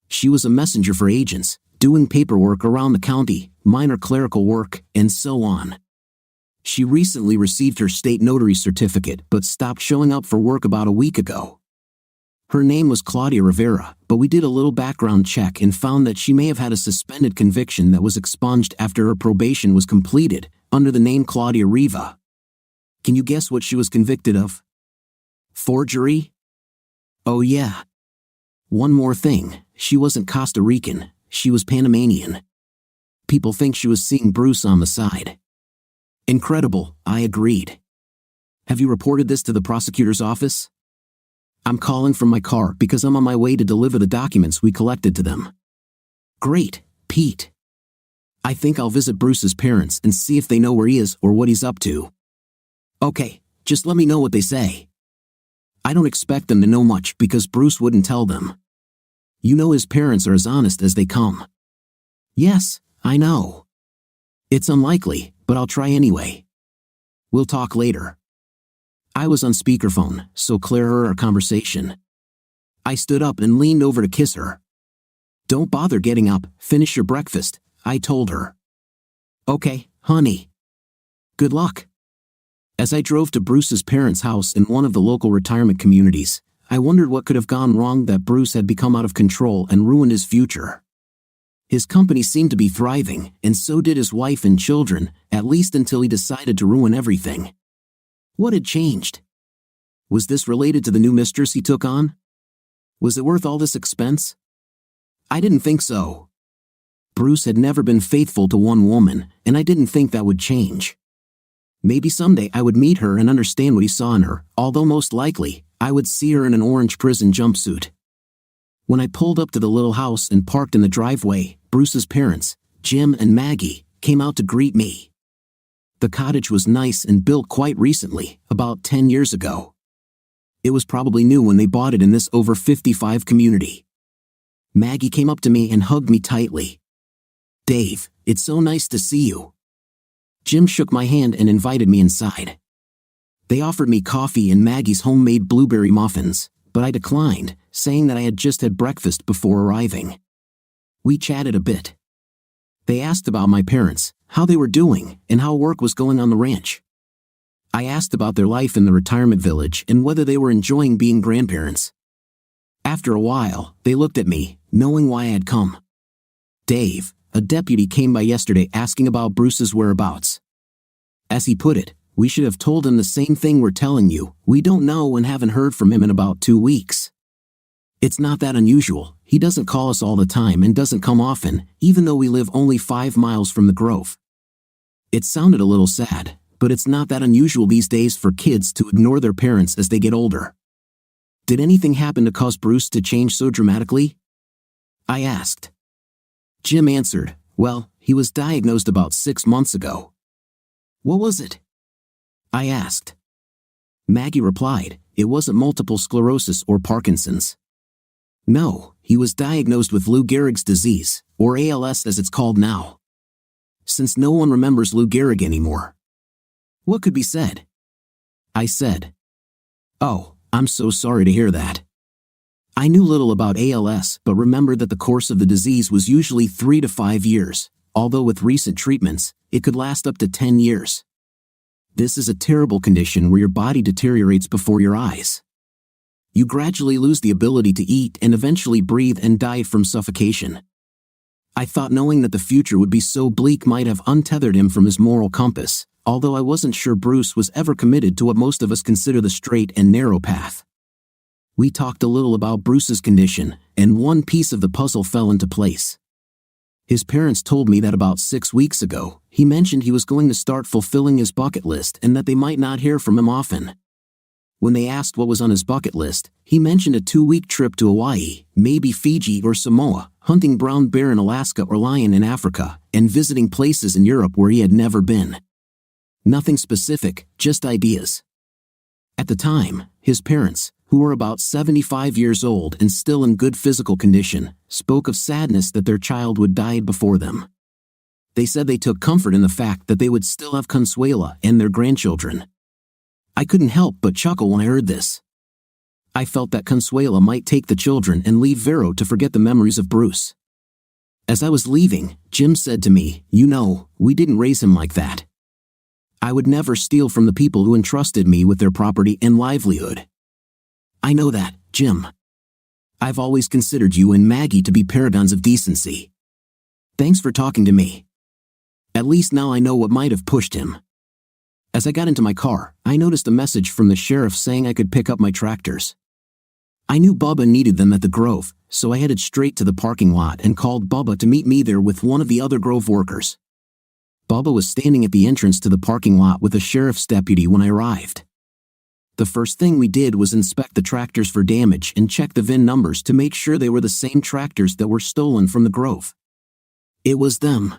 She was a messenger for agents, doing paperwork around the county, minor clerical work, and so on. She recently received her state notary certificate but stopped showing up for work about a week ago. Her name was Claudia Rivera, but we did a little background check and found that she may have had a suspended conviction that was expunged after her probation was completed, under the name Claudia Riva. Can you guess what she was convicted of? Forgery? Oh yeah. One more thing, she wasn't Costa Rican, she was Panamanian. People think she was seeing Bruce on the side. Incredible, I agreed. Have you reported this to the prosecutor's office? I'm calling from my car because I'm on my way to deliver the documents we collected to them. Great, Pete. I think I'll visit Bruce's parents and see if they know where he is or what he's up to. Okay, just let me know what they say. I don't expect them to know much because Bruce wouldn't tell them. You know his parents are as honest as they come. Yes, I know. It's unlikely, but I'll try anyway. We'll talk later. I was on speakerphone, so Claire heard our conversation. I stood up and leaned over to kiss her. Don't bother getting up, finish your breakfast, I told her. Okay, honey. Good luck. As I drove to Bruce's parents' house in one of the local retirement communities, I wondered what could have gone wrong that Bruce had become out of control and ruined his future. His company seemed to be thriving, and so did his wife and children, at least until he decided to ruin everything. What had changed? Was this related to the new mistress he took on? Was it worth all this expense? I didn't think so. Bruce had never been faithful to one woman, and I didn't think that would change. Maybe someday I would meet her and understand what he saw in her, although most likely, I would see her in an orange prison jumpsuit. When I pulled up to the little house and parked in the driveway, Bruce's parents, Jim and Maggie, came out to greet me. The cottage was nice and built quite recently, about 10 years ago. It was probably new when they bought it in this over 55 community. Maggie came up to me and hugged me tightly. "Dave, it's so nice to see you." Jim shook my hand and invited me inside. They offered me coffee and Maggie's homemade blueberry muffins, but I declined, saying that I had just had breakfast before arriving. We chatted a bit. They asked about my parents, how they were doing, and how work was going on the ranch. I asked about their life in the retirement village and whether they were enjoying being grandparents. After a while, they looked at me, knowing why I had come. "Dave, a deputy came by yesterday asking about Bruce's whereabouts. As he put it, we should have told him the same thing we're telling you. We don't know and haven't heard from him in about 2 weeks. It's not that unusual. He doesn't call us all the time and doesn't come often, even though we live only 5 miles from the Grove." It sounded a little sad, but it's not that unusual these days for kids to ignore their parents as they get older. Did anything happen to cause Bruce to change so dramatically? I asked. Jim answered, "Well, he was diagnosed about 6 months ago." "What was it?" I asked. Maggie replied, "It wasn't multiple sclerosis or Parkinson's. No, he was diagnosed with Lou Gehrig's disease, or ALS as it's called now. Since no one remembers Lou Gehrig anymore. What could be said?" I said. "Oh, I'm so sorry to hear that." I knew little about ALS but remembered that the course of the disease was usually 3 to 5 years, although with recent treatments, it could last up to 10 years. This is a terrible condition where your body deteriorates before your eyes. You gradually lose the ability to eat and eventually breathe and die from suffocation. I thought knowing that the future would be so bleak might have untethered him from his moral compass, although I wasn't sure Bruce was ever committed to what most of us consider the straight and narrow path. We talked a little about Bruce's condition, and one piece of the puzzle fell into place. His parents told me that about 6 weeks ago, he mentioned he was going to start fulfilling his bucket list and that they might not hear from him often. When they asked what was on his bucket list, he mentioned a 2-week trip to Hawaii, maybe Fiji or Samoa, hunting brown bear in Alaska or lion in Africa, and visiting places in Europe where he had never been. Nothing specific, just ideas. At the time, his parents, who were about 75 years old and still in good physical condition, spoke of sadness that their child would die before them. They said they took comfort in the fact that they would still have Consuela and their grandchildren. I couldn't help but chuckle when I heard this. I felt that Consuela might take the children and leave Vero to forget the memories of Bruce. As I was leaving, Jim said to me, "You know, we didn't raise him like that. I would never steal from the people who entrusted me with their property and livelihood." "I know that, Jim. I've always considered you and Maggie to be paragons of decency. Thanks for talking to me. At least now I know what might have pushed him." As I got into my car, I noticed a message from the sheriff saying I could pick up my tractors. I knew Bubba needed them at the Grove, so I headed straight to the parking lot and called Bubba to meet me there with one of the other Grove workers. Bubba was standing at the entrance to the parking lot with a sheriff's deputy when I arrived. The first thing we did was inspect the tractors for damage and check the VIN numbers to make sure they were the same tractors that were stolen from the Grove. It was them.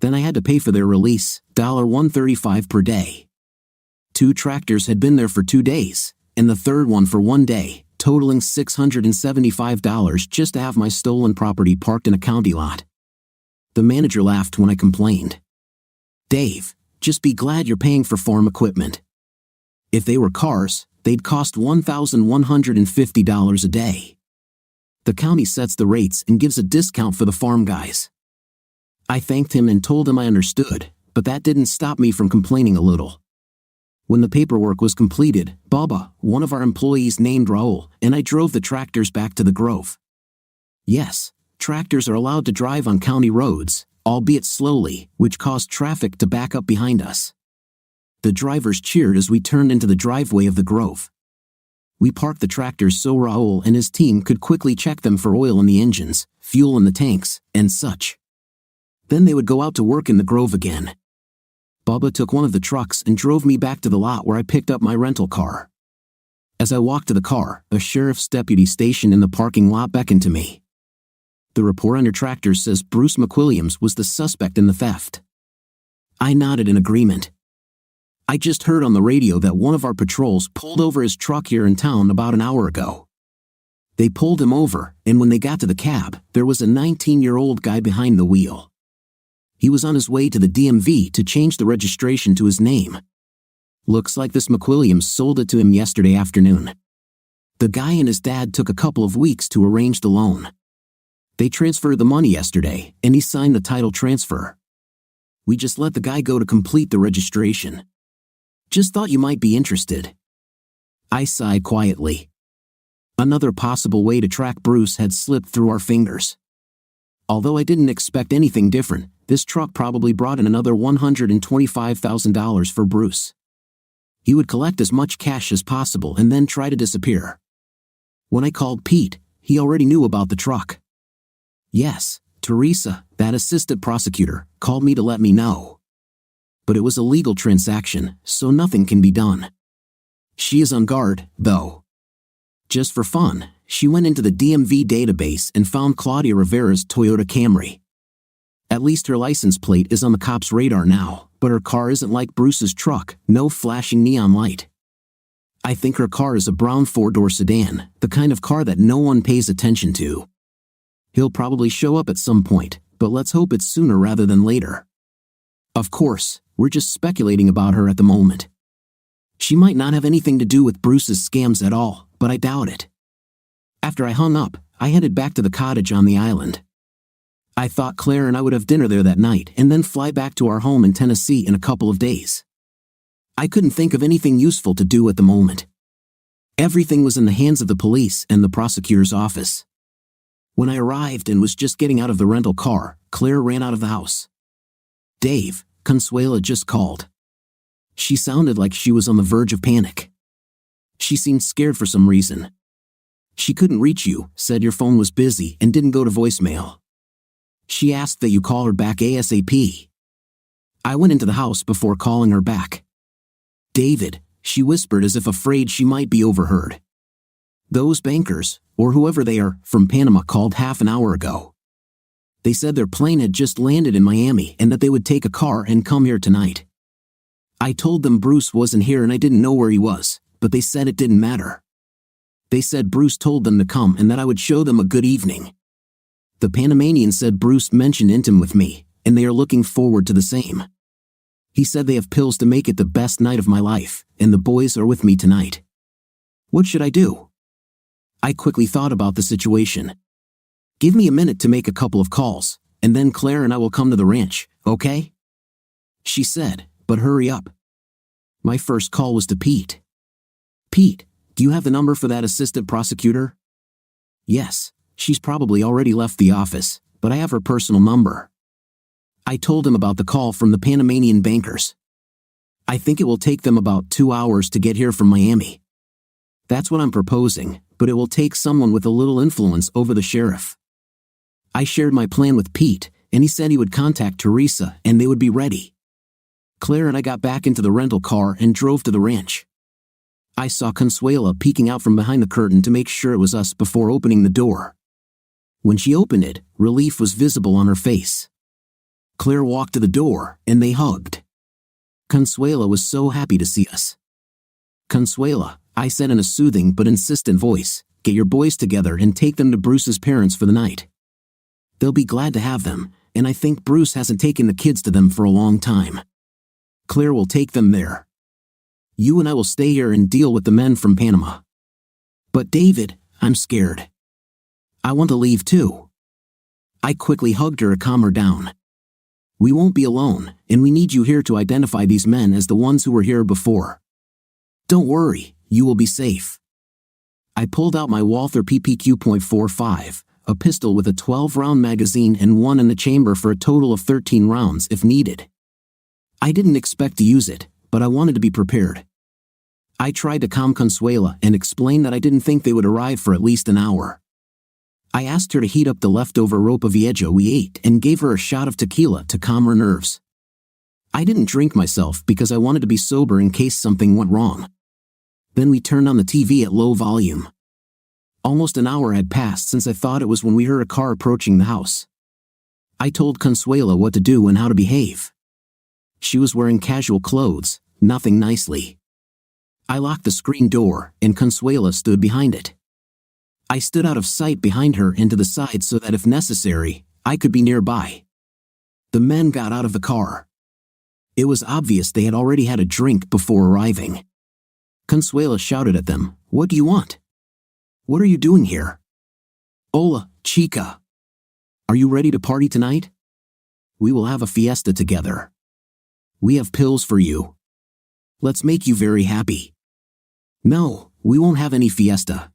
Then I had to pay for their release, $135 per day. 2 tractors had been there for 2 days, and the third one for 1 day, totaling $675 just to have my stolen property parked in a county lot. The manager laughed when I complained. "Dave, just be glad you're paying for farm equipment. If they were cars, they'd cost $1,150 a day. The county sets the rates and gives a discount for the farm guys." I thanked him and told him I understood, but that didn't stop me from complaining a little. When the paperwork was completed, Bubba, one of our employees named Raul, and I drove the tractors back to the Grove. Yes, tractors are allowed to drive on county roads, albeit slowly, which caused traffic to back up behind us. The drivers cheered as we turned into the driveway of the Grove. We parked the tractors so Raul and his team could quickly check them for oil in the engines, fuel in the tanks, and such. Then they would go out to work in the Grove again. Bubba took one of the trucks and drove me back to the lot where I picked up my rental car. As I walked to the car, a sheriff's deputy stationed in the parking lot beckoned to me. The report on your tractors says Bruce McWilliams was the suspect in the theft. I nodded in agreement. I just heard on the radio that one of our patrols pulled over his truck here in town about an hour ago. They pulled him over, and when they got to the cab, there was a 19-year-old guy behind the wheel. He was on his way to the DMV to change the registration to his name. Looks like this McWilliams sold it to him yesterday afternoon. The guy and his dad took a couple of weeks to arrange the loan. They transferred the money yesterday, and he signed the title transfer. We just let the guy go to complete the registration. Just thought you might be interested. I sighed quietly. Another possible way to track Bruce had slipped through our fingers. Although I didn't expect anything different, this truck probably brought in another $125,000 for Bruce. He would collect as much cash as possible and then try to disappear. When I called Pete, he already knew about the truck. Yes, Teresa, that assistant prosecutor, called me to let me know. But it was a legal transaction, so nothing can be done. She is on guard, though. Just for fun, she went into the DMV database and found Claudia Rivera's Toyota Camry. At least her license plate is on the cops' radar now, but her car isn't like Bruce's truck, no flashing neon light. I think her car is a brown four-door sedan, the kind of car that no one pays attention to. He'll probably show up at some point, but let's hope it's sooner rather than later. Of course, we're just speculating about her at the moment. She might not have anything to do with Bruce's scams at all, but I doubt it. After I hung up, I headed back to the cottage on the island. I thought Claire and I would have dinner there that night and then fly back to our home in Tennessee in a couple of days. I couldn't think of anything useful to do at the moment. Everything was in the hands of the police and the prosecutor's office. When I arrived and was just getting out of the rental car, Claire ran out of the house. "Dave, Consuela just called." She sounded like she was on the verge of panic. She seemed scared for some reason. "She couldn't reach you, said your phone was busy and didn't go to voicemail. She asked that you call her back ASAP." I went into the house before calling her back. "David," she whispered as if afraid she might be overheard. "Those bankers, or whoever they are, from Panama called half an hour ago. They said their plane had just landed in Miami and that they would take a car and come here tonight. I told them Bruce wasn't here and I didn't know where he was, but they said it didn't matter. They said Bruce told them to come and that I would show them a good evening. The Panamanian said Bruce mentioned intim with me, and they are looking forward to the same. He said they have pills to make it the best night of my life, and the boys are with me tonight. What should I do?" I quickly thought about the situation. "Give me a minute to make a couple of calls, and then Claire and I will come to the ranch, okay?" She said, "But hurry up." My first call was to Pete. "Pete, do you have the number for that assistant prosecutor?" "Yes. She's probably already left the office, but I have her personal number." I told him about the call from the Panamanian bankers. "I think it will take them about 2 hours to get here from Miami. That's what I'm proposing, but it will take someone with a little influence over the sheriff." I shared my plan with Pete, and he said he would contact Teresa and they would be ready. Claire and I got back into the rental car and drove to the ranch. I saw Consuela peeking out from behind the curtain to make sure it was us before opening the door. When she opened it, relief was visible on her face. Claire walked to the door, and they hugged. Consuela was so happy to see us. "Consuela," I said in a soothing but insistent voice, "get your boys together and take them to Bruce's parents for the night. They'll be glad to have them, and I think Bruce hasn't taken the kids to them for a long time. Claire will take them there. You and I will stay here and deal with the men from Panama." "But David, I'm scared. I want to leave too." I quickly hugged her to calm her down. "We won't be alone, and we need you here to identify these men as the ones who were here before. Don't worry, you will be safe. I pulled out my Walther PPQ.45, a pistol with a 12-round magazine and one in the chamber for a total of 13 rounds if needed. I didn't expect to use it, but I wanted to be prepared. I tried to calm Consuela and explain that I didn't think they would arrive for at least an hour. I asked her to heat up the leftover ropa vieja we ate and gave her a shot of tequila to calm her nerves. I didn't drink myself because I wanted to be sober in case something went wrong. Then we turned on the TV at low volume. Almost an hour had passed since I thought it was when we heard a car approaching the house. I told Consuela what to do and how to behave. She was wearing casual clothes, nothing nicely. I locked the screen door, and Consuela stood behind it. I stood out of sight behind her and to the side so that if necessary, I could be nearby. The men got out of the car. It was obvious they had already had a drink before arriving. Consuela shouted at them, "What do you want? What are you doing here? Hola, chica. Are you ready to party tonight? We will have a fiesta together. We have pills for you. Let's make you very happy." "No, we won't have any fiesta.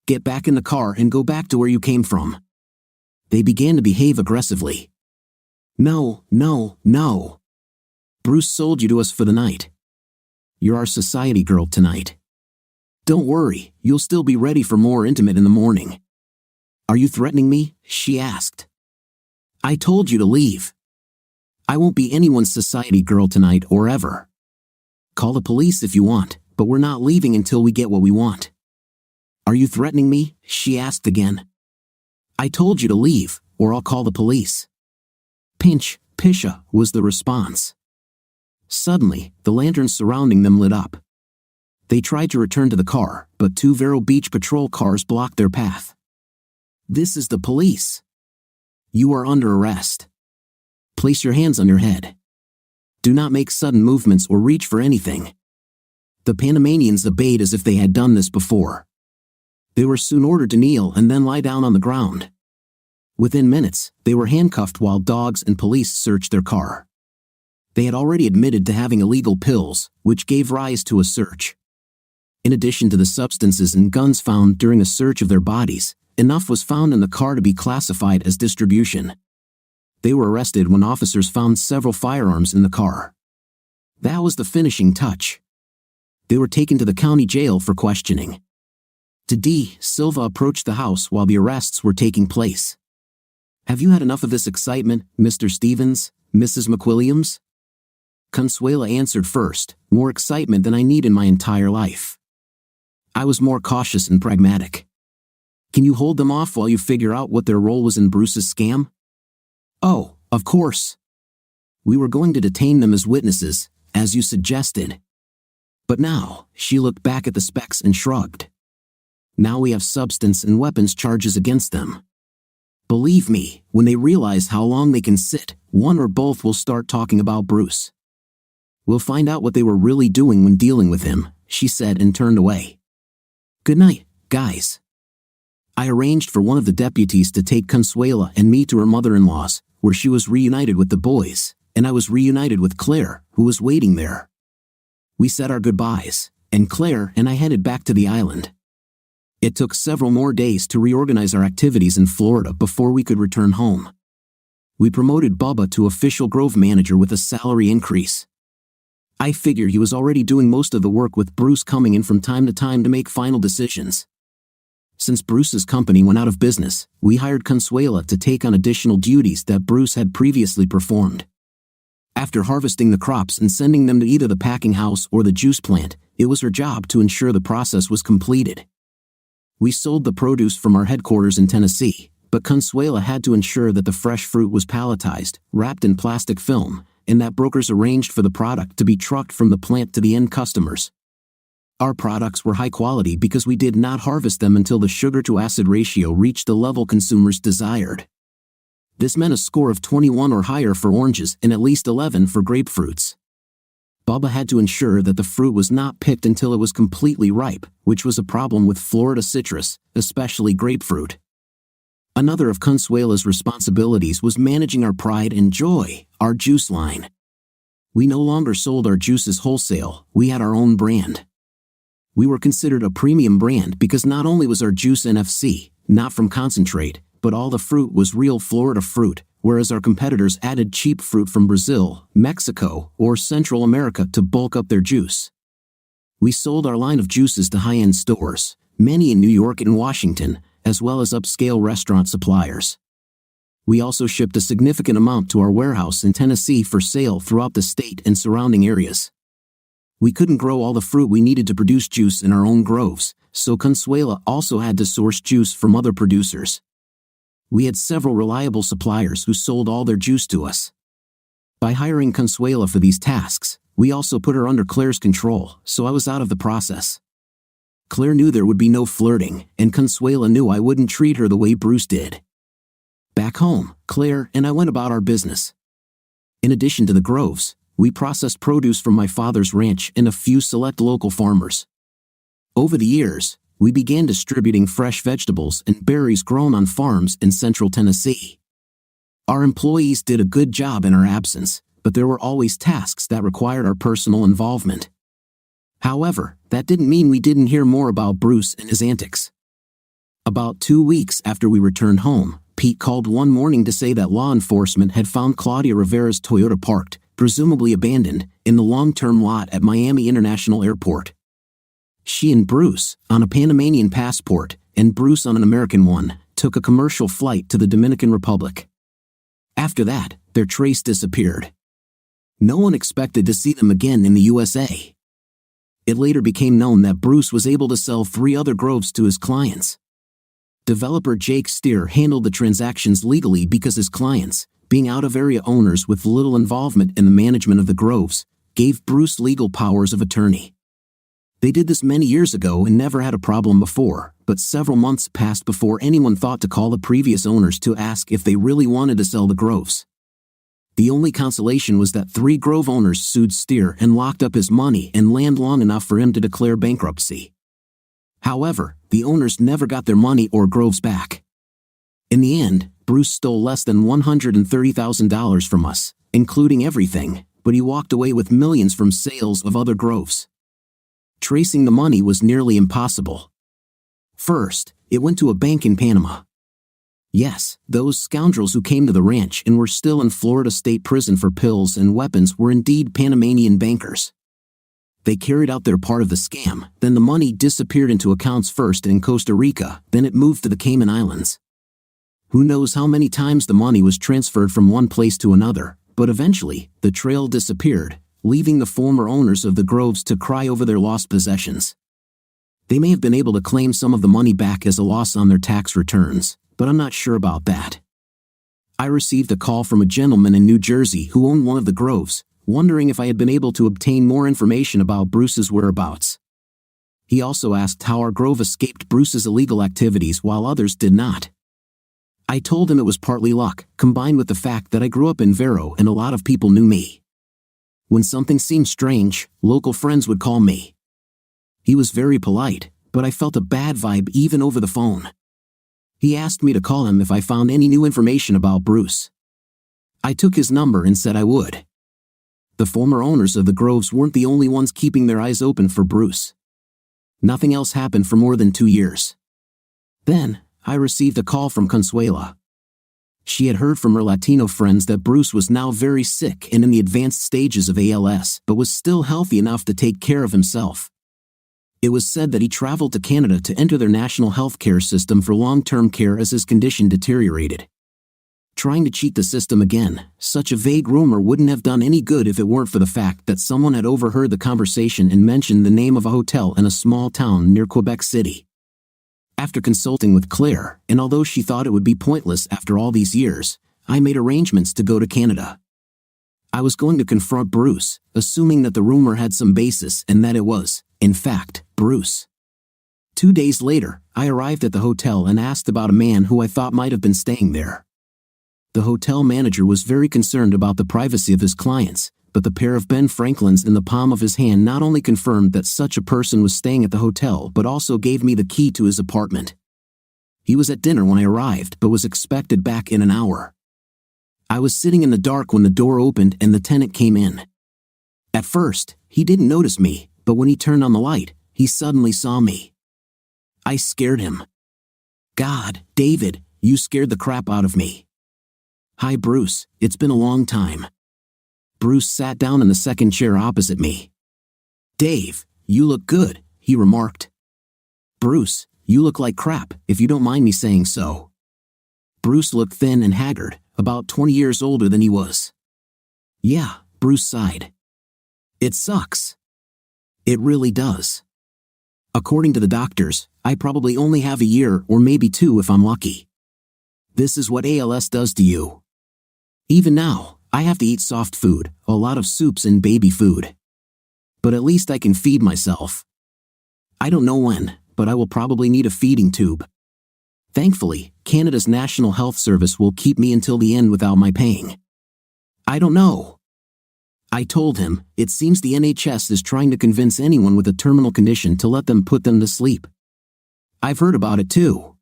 Get back in the car and go back to where you came from." They began to behave aggressively. No. Bruce sold you to us for the night. You're our society girl tonight. Don't worry, you'll still be ready for more intimate in the morning. Are you threatening me? She asked. I told you to leave. I won't be anyone's society girl tonight or ever. Call the police if you want, but we're not leaving until we get what we want. Are you threatening me? She asked again. I told you to leave, or I'll call the police. Pinch, pisha, was the response. Suddenly, the lanterns surrounding them lit up. They tried to return to the car, but two Vero Beach patrol cars blocked their path. This is the police. You are under arrest. Place your hands on your head. Do not make sudden movements or reach for anything. The Panamanians obeyed as if they had done this before. They were soon ordered to kneel and then lie down on the ground. Within minutes, they were handcuffed while dogs and police searched their car. They had already admitted to having illegal pills, which gave rise to a search. In addition to the substances and guns found during a search of their bodies, enough was found in the car to be classified as distribution. They were arrested when officers found several firearms in the car. That was the finishing touch. They were taken to the county jail for questioning. D. Silva approached the house while the arrests were taking place. Have you had enough of this excitement, Mr. Stevens, Mrs. McWilliams? Consuela answered first, more excitement than I need in my entire life. I was more cautious and pragmatic. Can you hold them off while you figure out what their role was in Bruce's scam? Oh, of course. We were going to detain them as witnesses, as you suggested. But now, she looked back at the specs and shrugged. Now we have substance and weapons charges against them. Believe me, when they realize how long they can sit, one or both will start talking about Bruce. We'll find out what they were really doing when dealing with him, she said and turned away. Good night, guys. I arranged for one of the deputies to take Consuela and me to her mother-in-law's, where she was reunited with the boys, and I was reunited with Claire, who was waiting there. We said our goodbyes, and Claire and I headed back to the island. It took several more days to reorganize our activities in Florida before we could return home. We promoted Bubba to official Grove manager with a salary increase. I figured he was already doing most of the work with Bruce coming in from time to time to make final decisions. Since Bruce's company went out of business, we hired Consuela to take on additional duties that Bruce had previously performed. After harvesting the crops and sending them to either the packing house or the juice plant, it was her job to ensure the process was completed. We sold the produce from our headquarters in Tennessee, but Consuela had to ensure that the fresh fruit was palletized, wrapped in plastic film, and that brokers arranged for the product to be trucked from the plant to the end customers. Our products were high quality because we did not harvest them until the sugar-to-acid ratio reached the level consumers desired. This meant a score of 21 or higher for oranges and at least 11 for grapefruits. Bubba had to ensure that the fruit was not picked until it was completely ripe, which was a problem with Florida citrus, especially grapefruit. Another of Consuela's responsibilities was managing our pride and joy, our juice line. We no longer sold our juices wholesale, we had our own brand. We were considered a premium brand because not only was our juice NFC, not from concentrate, but all the fruit was real Florida fruit, whereas our competitors added cheap fruit from Brazil, Mexico, or Central America to bulk up their juice. We sold our line of juices to high-end stores, many in New York and Washington, as well as upscale restaurant suppliers. We also shipped a significant amount to our warehouse in Tennessee for sale throughout the state and surrounding areas. We couldn't grow all the fruit we needed to produce juice in our own groves, so Consuela also had to source juice from other producers. We had several reliable suppliers who sold all their juice to us. By hiring Consuela for these tasks, we also put her under Claire's control, so I was out of the process. Claire knew there would be no flirting, and Consuela knew I wouldn't treat her the way Bruce did. Back home, Claire and I went about our business. In addition to the groves, we processed produce from my father's ranch and a few select local farmers. Over the years, we began distributing fresh vegetables and berries grown on farms in central Tennessee. Our employees did a good job in our absence, but there were always tasks that required our personal involvement. However, that didn't mean we didn't hear more about Bruce and his antics. About 2 weeks after we returned home, Pete called one morning to say that law enforcement had found Claudia Rivera's Toyota parked, presumably abandoned, in the long-term lot at Miami International Airport. She and Bruce, on a Panamanian passport, and Bruce on an American one, took a commercial flight to the Dominican Republic. After that, their trace disappeared. No one expected to see them again in the USA. It later became known that Bruce was able to sell 3 other groves to his clients. Developer Jake Steer handled the transactions legally because his clients, being out-of-area owners with little involvement in the management of the groves, gave Bruce legal powers of attorney. They did this many years ago and never had a problem before, but several months passed before anyone thought to call the previous owners to ask if they really wanted to sell the groves. The only consolation was that 3 grove owners sued Steer and locked up his money and land long enough for him to declare bankruptcy. However, the owners never got their money or groves back. In the end, Bruce stole less than $130,000 from us, including everything, but he walked away with millions from sales of other groves. Tracing the money was nearly impossible. First, it went to a bank in Panama. Yes, those scoundrels who came to the ranch and were still in Florida State Prison for pills and weapons were indeed Panamanian bankers. They carried out their part of the scam, then the money disappeared into accounts first in Costa Rica, then it moved to the Cayman Islands. Who knows how many times the money was transferred from one place to another, but eventually, the trail disappeared, leaving the former owners of the groves to cry over their lost possessions. They may have been able to claim some of the money back as a loss on their tax returns, but I'm not sure about that. I received a call from a gentleman in New Jersey who owned one of the groves, wondering if I had been able to obtain more information about Bruce's whereabouts. He also asked how our grove escaped Bruce's illegal activities while others did not. I told him it was partly luck, combined with the fact that I grew up in Vero and a lot of people knew me. When something seemed strange, local friends would call me. He was very polite, but I felt a bad vibe even over the phone. He asked me to call him if I found any new information about Bruce. I took his number and said I would. The former owners of the groves weren't the only ones keeping their eyes open for Bruce. Nothing else happened for more than 2 years. Then, I received a call from Consuela. She had heard from her Latino friends that Bruce was now very sick and in the advanced stages of ALS, but was still healthy enough to take care of himself. It was said that he traveled to Canada to enter their national health care system for long-term care as his condition deteriorated. Trying to cheat the system again, such a vague rumor wouldn't have done any good if it weren't for the fact that someone had overheard the conversation and mentioned the name of a hotel in a small town near Quebec City. After consulting with Claire, and although she thought it would be pointless after all these years, I made arrangements to go to Canada. I was going to confront Bruce, assuming that the rumor had some basis and that it was, in fact, Bruce. 2 days later, I arrived at the hotel and asked about a man who I thought might have been staying there. The hotel manager was very concerned about the privacy of his clients, but the pair of Ben Franklins in the palm of his hand not only confirmed that such a person was staying at the hotel but also gave me the key to his apartment. He was at dinner when I arrived but was expected back in an hour. I was sitting in the dark when the door opened and the tenant came in. At first, he didn't notice me, but when he turned on the light, he suddenly saw me. I scared him. God, David, you scared the crap out of me. Hi Bruce, it's been a long time. Bruce sat down in the second chair opposite me. Dave, you look good, he remarked. Bruce, you look like crap, if you don't mind me saying so. Bruce looked thin and haggard, about 20 years older than he was. Yeah, Bruce sighed. It sucks. It really does. According to the doctors, I probably only have a year or maybe 2 if I'm lucky. This is what ALS does to you. Even now, I have to eat soft food, a lot of soups and baby food. But at least I can feed myself. I don't know when, but I will probably need a feeding tube. Thankfully, Canada's National Health Service will keep me until the end without my paying. I don't know. I told him, it seems the NHS is trying to convince anyone with a terminal condition to let them put them to sleep. I've heard about it too.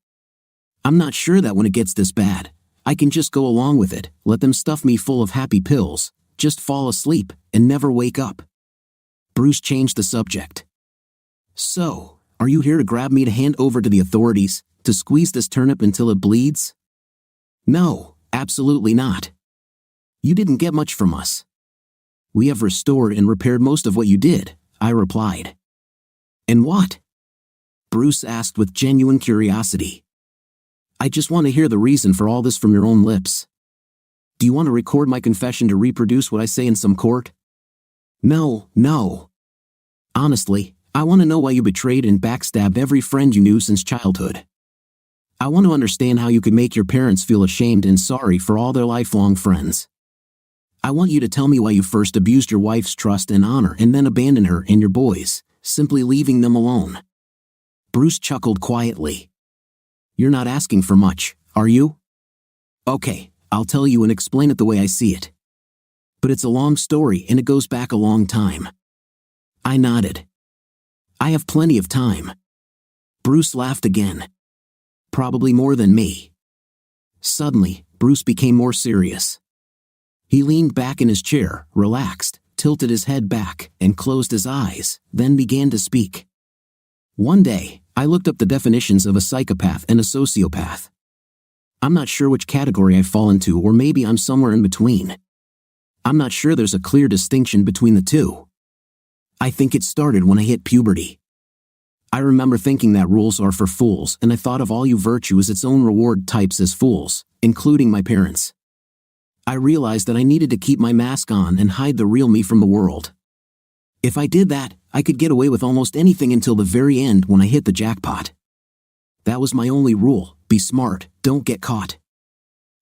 I'm not sure that when it gets this bad, I can just go along with it, let them stuff me full of happy pills, just fall asleep, and never wake up. Bruce changed the subject. So, are you here to grab me to hand over to the authorities, to squeeze this turnip until it bleeds? No, absolutely not. You didn't get much from us. We have restored and repaired most of what you did, I replied. And what? Bruce asked with genuine curiosity. I just want to hear the reason for all this from your own lips. Do you want to record my confession to reproduce what I say in some court? No. Honestly, I want to know why you betrayed and backstabbed every friend you knew since childhood. I want to understand how you could make your parents feel ashamed and sorry for all their lifelong friends. I want you to tell me why you first abused your wife's trust and honor and then abandoned her and your boys, simply leaving them alone. Bruce chuckled quietly. You're not asking for much, are you? Okay, I'll tell you and explain it the way I see it. But it's a long story and it goes back a long time. I nodded. I have plenty of time. Bruce laughed again. Probably more than me. Suddenly, Bruce became more serious. He leaned back in his chair, relaxed, tilted his head back, and closed his eyes, then began to speak. One day, I looked up the definitions of a psychopath and a sociopath. I'm not sure which category I fall into, or maybe I'm somewhere in between. I'm not sure there's a clear distinction between the two. I think it started when I hit puberty. I remember thinking that rules are for fools, and I thought of all you virtue as its own reward types as fools, including my parents. I realized that I needed to keep my mask on and hide the real me from the world. If I did that, I could get away with almost anything until the very end when I hit the jackpot. That was my only rule: be smart, don't get caught.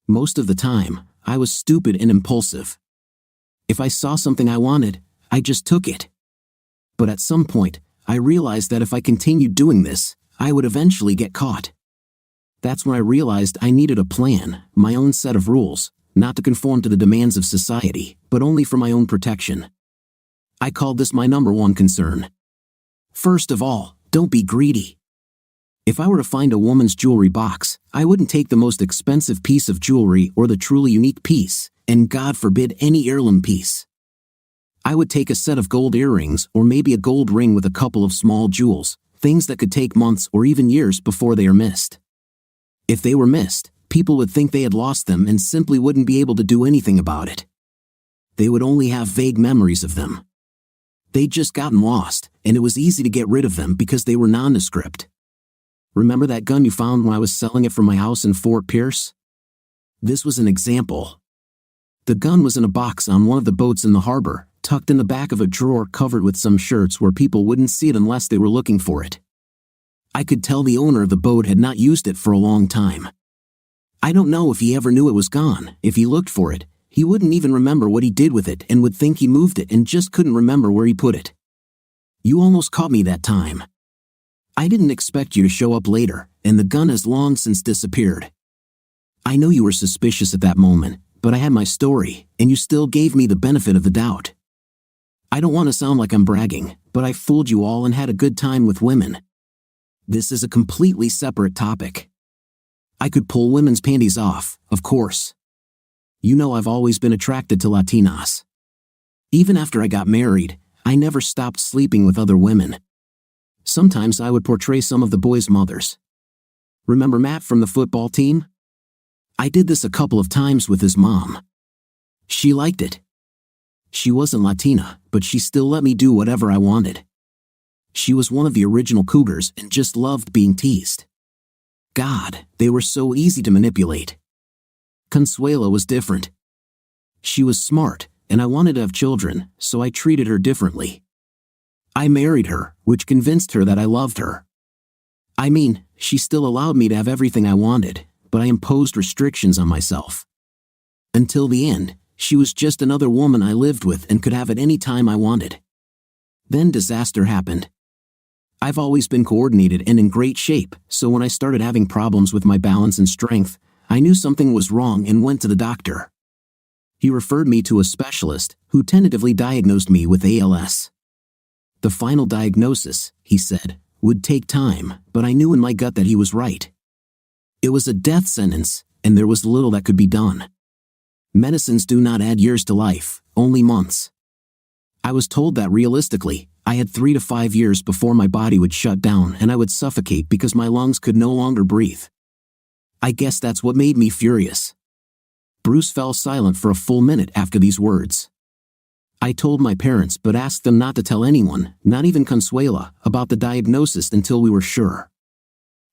Most of the time, I was stupid and impulsive. If I saw something I wanted, I just took it. But at some point, I realized that if I continued doing this, I would eventually get caught. That's when I realized I needed a plan, my own set of rules, not to conform to the demands of society, but only for my own protection. I called this my number one concern. First of all, don't be greedy. If I were to find a woman's jewelry box, I wouldn't take the most expensive piece of jewelry or the truly unique piece, and God forbid any heirloom piece. I would take a set of gold earrings or maybe a gold ring with a couple of small jewels, things that could take months or even years before they are missed. If they were missed, people would think they had lost them and simply wouldn't be able to do anything about it. They would only have vague memories of them. They'd just gotten lost, and it was easy to get rid of them because they were nondescript. Remember that gun you found when I was selling it from my house in Fort Pierce? This was an example. The gun was in a box on one of the boats in the harbor, tucked in the back of a drawer covered with some shirts where people wouldn't see it unless they were looking for it. I could tell the owner of the boat had not used it for a long time. I don't know if he ever knew it was gone. If he looked for it, he wouldn't even remember what he did with it and would think he moved it and just couldn't remember where he put it. You almost caught me that time. I didn't expect you to show up later, and the gun has long since disappeared. I know you were suspicious at that moment, but I had my story, and you still gave me the benefit of the doubt. I don't want to sound like I'm bragging, but I fooled you all and had a good time with women. This is a completely separate topic. I could pull women's panties off, of course. You know I've always been attracted to Latinas. Even after I got married, I never stopped sleeping with other women. Sometimes I would portray some of the boys' mothers. Remember Matt from the football team? I did this a couple of times with his mom. She liked it. She wasn't Latina, but she still let me do whatever I wanted. She was one of the original cougars and just loved being teased. God, they were so easy to manipulate. Consuela was different. She was smart, and I wanted to have children, so I treated her differently. I married her, which convinced her that I loved her. I mean, she still allowed me to have everything I wanted, but I imposed restrictions on myself. Until the end, she was just another woman I lived with and could have at any time I wanted. Then disaster happened. I've always been coordinated and in great shape, so when I started having problems with my balance and strength, I knew something was wrong and went to the doctor. He referred me to a specialist, who tentatively diagnosed me with ALS. The final diagnosis, he said, would take time, but I knew in my gut that he was right. It was a death sentence, and there was little that could be done. Medicines do not add years to life, only months. I was told that realistically, I had 3 to 5 years before my body would shut down and I would suffocate because my lungs could no longer breathe. I guess that's what made me furious. Bruce fell silent for a full minute after these words. I told my parents but asked them not to tell anyone, not even Consuela, about the diagnosis until we were sure.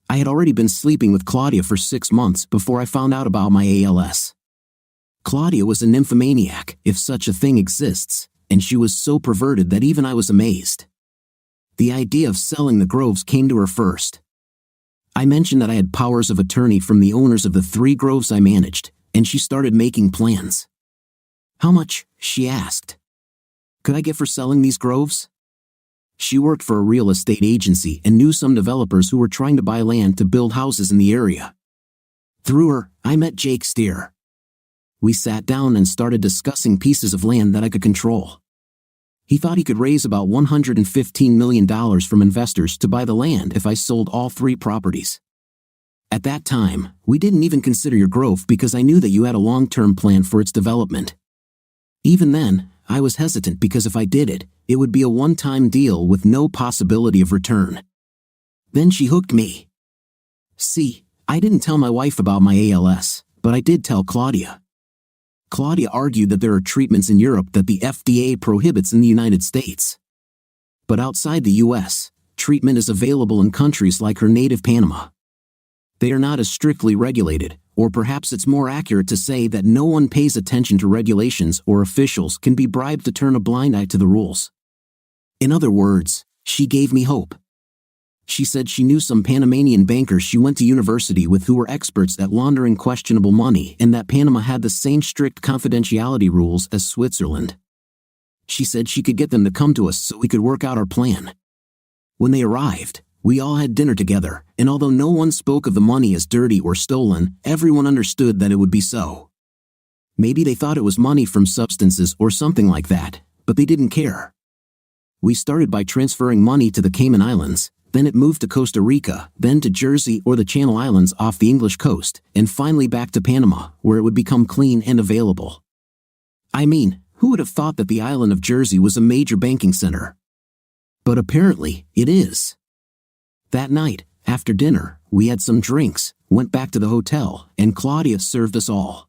I had already been sleeping with Claudia for 6 months before I found out about my ALS. Claudia was a nymphomaniac, if such a thing exists, and she was so perverted that even I was amazed. The idea of selling the groves came to her first. I mentioned that I had powers of attorney from the owners of the 3 groves I managed, and she started making plans. How much? She asked. Could I get for selling these groves? She worked for a real estate agency and knew some developers who were trying to buy land to build houses in the area. Through her, I met Jake Steer. We sat down and started discussing pieces of land that I could control. He thought he could raise about $115 million from investors to buy the land if I sold all 3 properties. At that time, we didn't even consider your grove because I knew that you had a long-term plan for its development. Even then, I was hesitant because if I did it, it would be a one-time deal with no possibility of return. Then she hooked me. See, I didn't tell my wife about my ALS, but I did tell Claudia. Claudia argued that there are treatments in Europe that the FDA prohibits in the United States. But outside the US, treatment is available in countries like her native Panama. They are not as strictly regulated, or perhaps it's more accurate to say that no one pays attention to regulations or officials can be bribed to turn a blind eye to the rules. In other words, she gave me hope. She said she knew some Panamanian bankers she went to university with who were experts at laundering questionable money and that Panama had the same strict confidentiality rules as Switzerland. She said she could get them to come to us so we could work out our plan. When they arrived, we all had dinner together, and although no one spoke of the money as dirty or stolen, everyone understood that it would be so. Maybe they thought it was money from substances or something like that, but they didn't care. We started by transferring money to the Cayman Islands, then it moved to Costa Rica, then to Jersey or the Channel Islands off the English coast, and finally back to Panama, where it would become clean and available. I mean, who would have thought that the island of Jersey was a major banking center? But apparently, it is. That night, after dinner, we had some drinks, went back to the hotel, and Claudia served us all.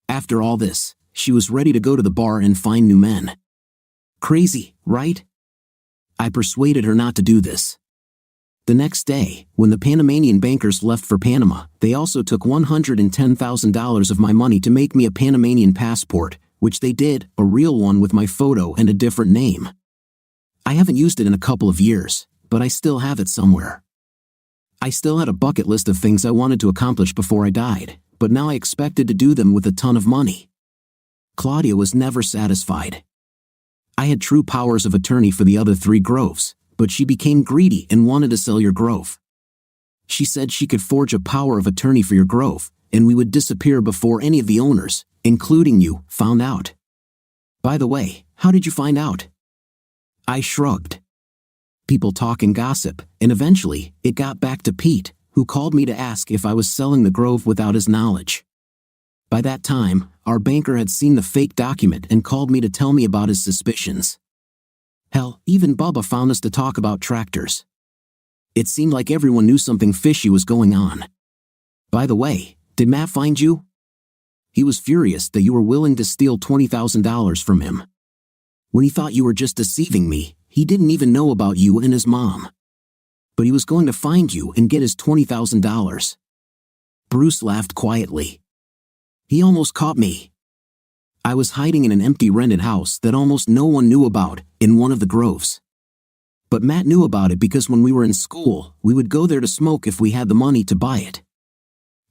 After all this, she was ready to go to the bar and find new men. Crazy, right? I persuaded her not to do this. The next day, when the Panamanian bankers left for Panama, they also took $110,000 of my money to make me a Panamanian passport, which they did, a real one with my photo and a different name. I haven't used it in a couple of years, but I still have it somewhere. I still had a bucket list of things I wanted to accomplish before I died, but now I expected to do them with a ton of money. Claudia was never satisfied. I had true powers of attorney for the other 3 groves, but she became greedy and wanted to sell your grove. She said she could forge a power of attorney for your grove, and we would disappear before any of the owners, including you, found out. By the way, how did you find out? I shrugged. People talk and gossip, and eventually, it got back to Pete, who called me to ask if I was selling the grove without his knowledge. By that time, our banker had seen the fake document and called me to tell me about his suspicions. Hell, even Bubba found us to talk about tractors. It seemed like everyone knew something fishy was going on. By the way, did Matt find you? He was furious that you were willing to steal $20,000 from him. When he thought you were just deceiving me, he didn't even know about you and his mom. But he was going to find you and get his $20,000. Bruce laughed quietly. He almost caught me. I was hiding in an empty rented house that almost no one knew about, in one of the groves. But Matt knew about it because when we were in school, we would go there to smoke if we had the money to buy it.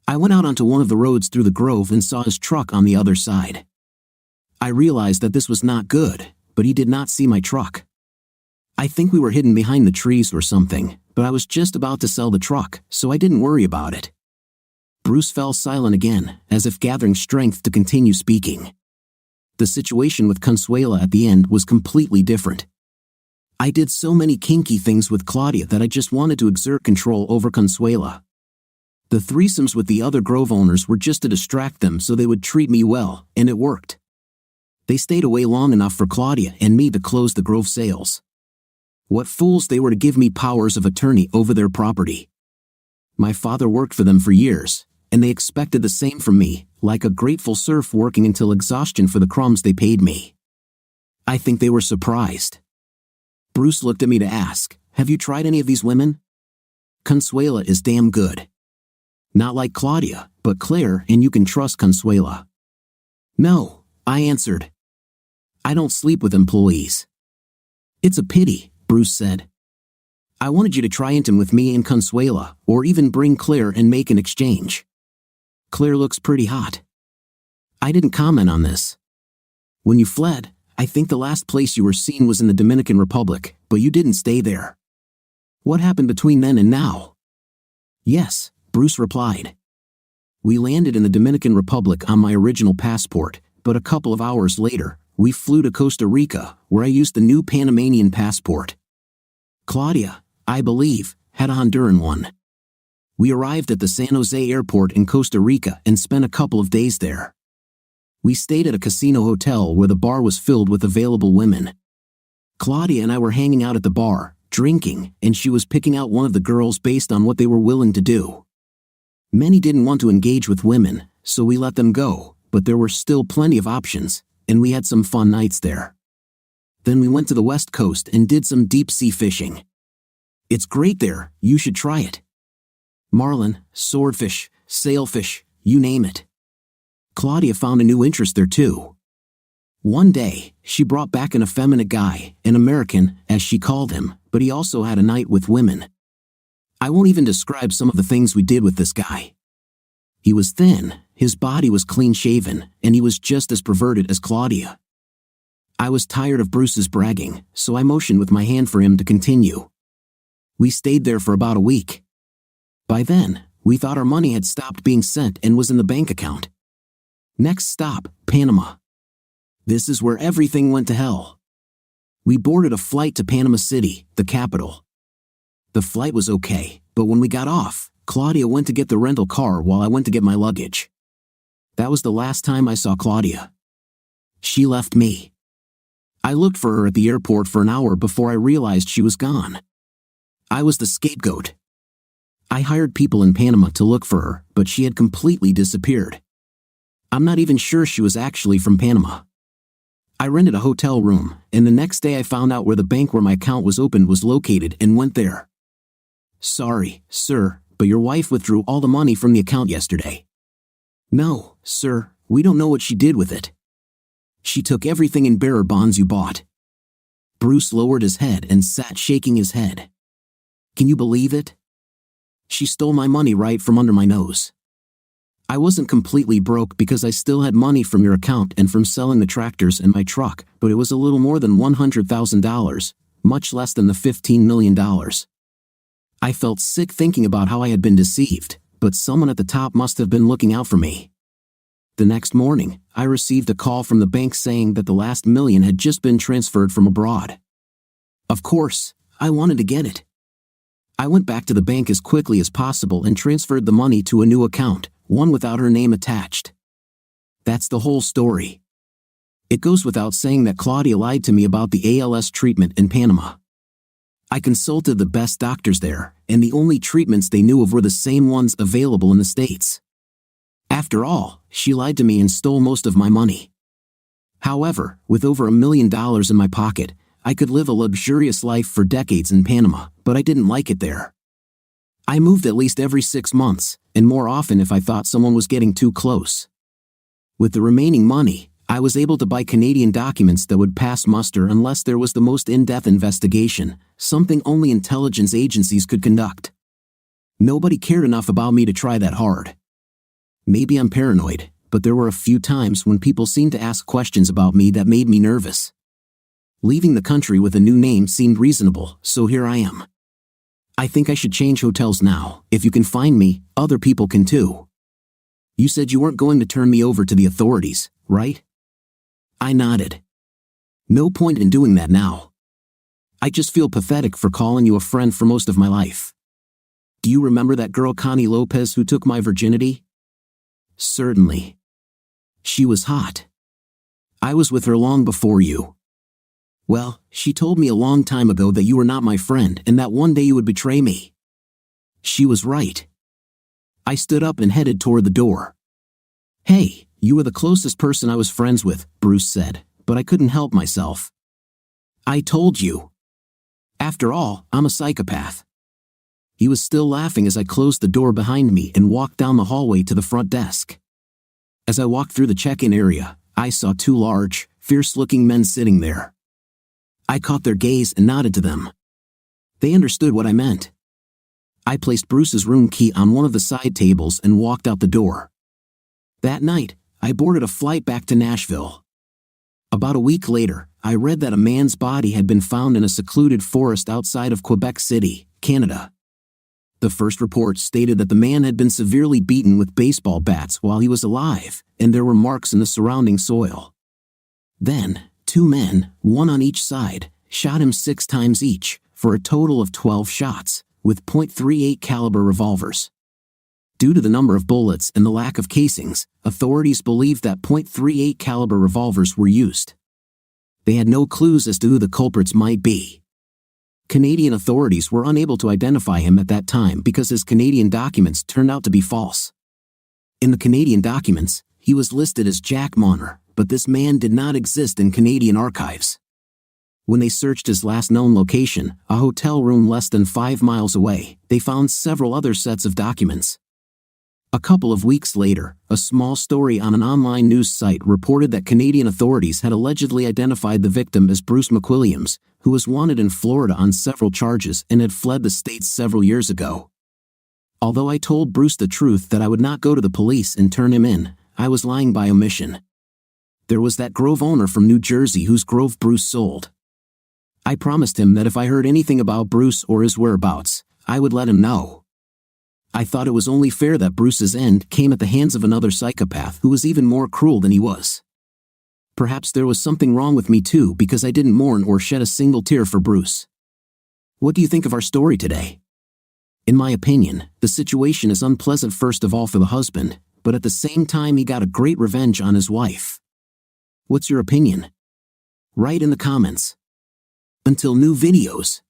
I went out onto one of the roads through the grove and saw his truck on the other side. I realized that this was not good, but he did not see my truck. I think we were hidden behind the trees or something, but I was just about to sell the truck, so I didn't worry about it. Bruce fell silent again, as if gathering strength to continue speaking. The situation with Consuela at the end was completely different. I did so many kinky things with Claudia that I just wanted to exert control over Consuela. The threesomes with the other grove owners were just to distract them so they would treat me well, and it worked. They stayed away long enough for Claudia and me to close the grove sales. What fools they were to give me powers of attorney over their property. My father worked for them for years, and they expected the same from me, like a grateful serf working until exhaustion for the crumbs they paid me. I think they were surprised. Bruce looked at me to ask, "Have you tried any of these women?" Consuela is damn good. Not like Claudia, but Claire, and you can trust Consuela. No, I answered. I don't sleep with employees. It's a pity, Bruce said. I wanted you to try intim with me and Consuela, or even bring Claire and make an exchange. Claire looks pretty hot. I didn't comment on this. When you fled, I think the last place you were seen was in the Dominican Republic, but you didn't stay there. What happened between then and now? Yes, Bruce replied. We landed in the Dominican Republic on my original passport, but a couple of hours later, we flew to Costa Rica, where I used the new Panamanian passport. Claudia, I believe, had a Honduran one. We arrived at the San Jose airport in Costa Rica and spent a couple of days there. We stayed at a casino hotel where the bar was filled with available women. Claudia and I were hanging out at the bar, drinking, and she was picking out one of the girls based on what they were willing to do. Many didn't want to engage with women, so we let them go, but there were still plenty of options, and we had some fun nights there. Then we went to the West Coast and did some deep-sea fishing. It's great there, you should try it. Marlin, swordfish, sailfish, you name it. Claudia found a new interest there too. One day, she brought back an effeminate guy, an American, as she called him, but he also had a night with women. I won't even describe some of the things we did with this guy. He was thin, his body was clean-shaven, and he was just as perverted as Claudia. I was tired of Bruce's bragging, so I motioned with my hand for him to continue. We stayed there for about a week. By then, we thought our money had stopped being sent and was in the bank account. Next stop, Panama. This is where everything went to hell. We boarded a flight to Panama City, the capital. The flight was okay, but when we got off, Claudia went to get the rental car while I went to get my luggage. That was the last time I saw Claudia. She left me. I looked for her at the airport for an hour before I realized she was gone. I was the scapegoat. I hired people in Panama to look for her, but she had completely disappeared. I'm not even sure she was actually from Panama. I rented a hotel room, and the next day I found out where the bank where my account was opened was located and went there. Sorry, sir, but your wife withdrew all the money from the account yesterday. No, sir, we don't know what she did with it. She took everything in bearer bonds you bought. Bruce lowered his head and sat shaking his head. Can you believe it? She stole my money right from under my nose. I wasn't completely broke because I still had money from your account and from selling the tractors and my truck, but it was a little more than $100,000, much less than the $15 million. I felt sick thinking about how I had been deceived, but someone at the top must have been looking out for me. The next morning, I received a call from the bank saying that the last $1 million had just been transferred from abroad. Of course, I wanted to get it. I went back to the bank as quickly as possible and transferred the money to a new account, one without her name attached. That's the whole story. It goes without saying that Claudia lied to me about the ALS treatment in Panama. I consulted the best doctors there, and the only treatments they knew of were the same ones available in the States. After all, she lied to me and stole most of my money. However, with over $1 million in my pocket, I could live a luxurious life for decades in Panama, but I didn't like it there. I moved at least every 6 months, and more often if I thought someone was getting too close. With the remaining money, I was able to buy Canadian documents that would pass muster unless there was the most in-depth investigation, something only intelligence agencies could conduct. Nobody cared enough about me to try that hard. Maybe I'm paranoid, but there were a few times when people seemed to ask questions about me that made me nervous. Leaving the country with a new name seemed reasonable, so here I am. I think I should change hotels now. If you can find me, other people can too. You said you weren't going to turn me over to the authorities, right? I nodded. No point in doing that now. I just feel pathetic for calling you a friend for most of my life. Do you remember that girl Connie Lopez who took my virginity? Certainly. She was hot. I was with her long before you. Well, she told me a long time ago that you were not my friend and that one day you would betray me. She was right. I stood up and headed toward the door. Hey, you were the closest person I was friends with, Bruce said, but I couldn't help myself. I told you. After all, I'm a psychopath. He was still laughing as I closed the door behind me and walked down the hallway to the front desk. As I walked through the check-in area, I saw 2 large, fierce-looking men sitting there. I caught their gaze and nodded to them. They understood what I meant. I placed Bruce's room key on one of the side tables and walked out the door. That night, I boarded a flight back to Nashville. About a week later, I read that a man's body had been found in a secluded forest outside of Quebec City, Canada. The first report stated that the man had been severely beaten with baseball bats while he was alive, and there were marks in the surrounding soil. Then, 2 men, one on each side, shot him 6 times each, for a total of 12 shots, with .38 caliber revolvers. Due to the number of bullets and the lack of casings, authorities believed that .38 caliber revolvers were used. They had no clues as to who the culprits might be. Canadian authorities were unable to identify him at that time because his Canadian documents turned out to be false. In the Canadian documents, he was listed as Jack Monner, but this man did not exist in Canadian archives. When they searched his last known location, a hotel room less than 5 miles away, they found several other sets of documents. A couple of weeks later, a small story on an online news site reported that Canadian authorities had allegedly identified the victim as Bruce McWilliams, who was wanted in Florida on several charges and had fled the States several years ago. Although I told Bruce the truth that I would not go to the police and turn him in, I was lying by omission. There was that Grove owner from New Jersey whose Grove Bruce sold. I promised him that if I heard anything about Bruce or his whereabouts, I would let him know. I thought it was only fair that Bruce's end came at the hands of another psychopath who was even more cruel than he was. Perhaps there was something wrong with me too because I didn't mourn or shed a single tear for Bruce. What do you think of our story today? In my opinion, the situation is unpleasant first of all for the husband, but at the same time he got a great revenge on his wife. What's your opinion? Write in the comments. Until new videos.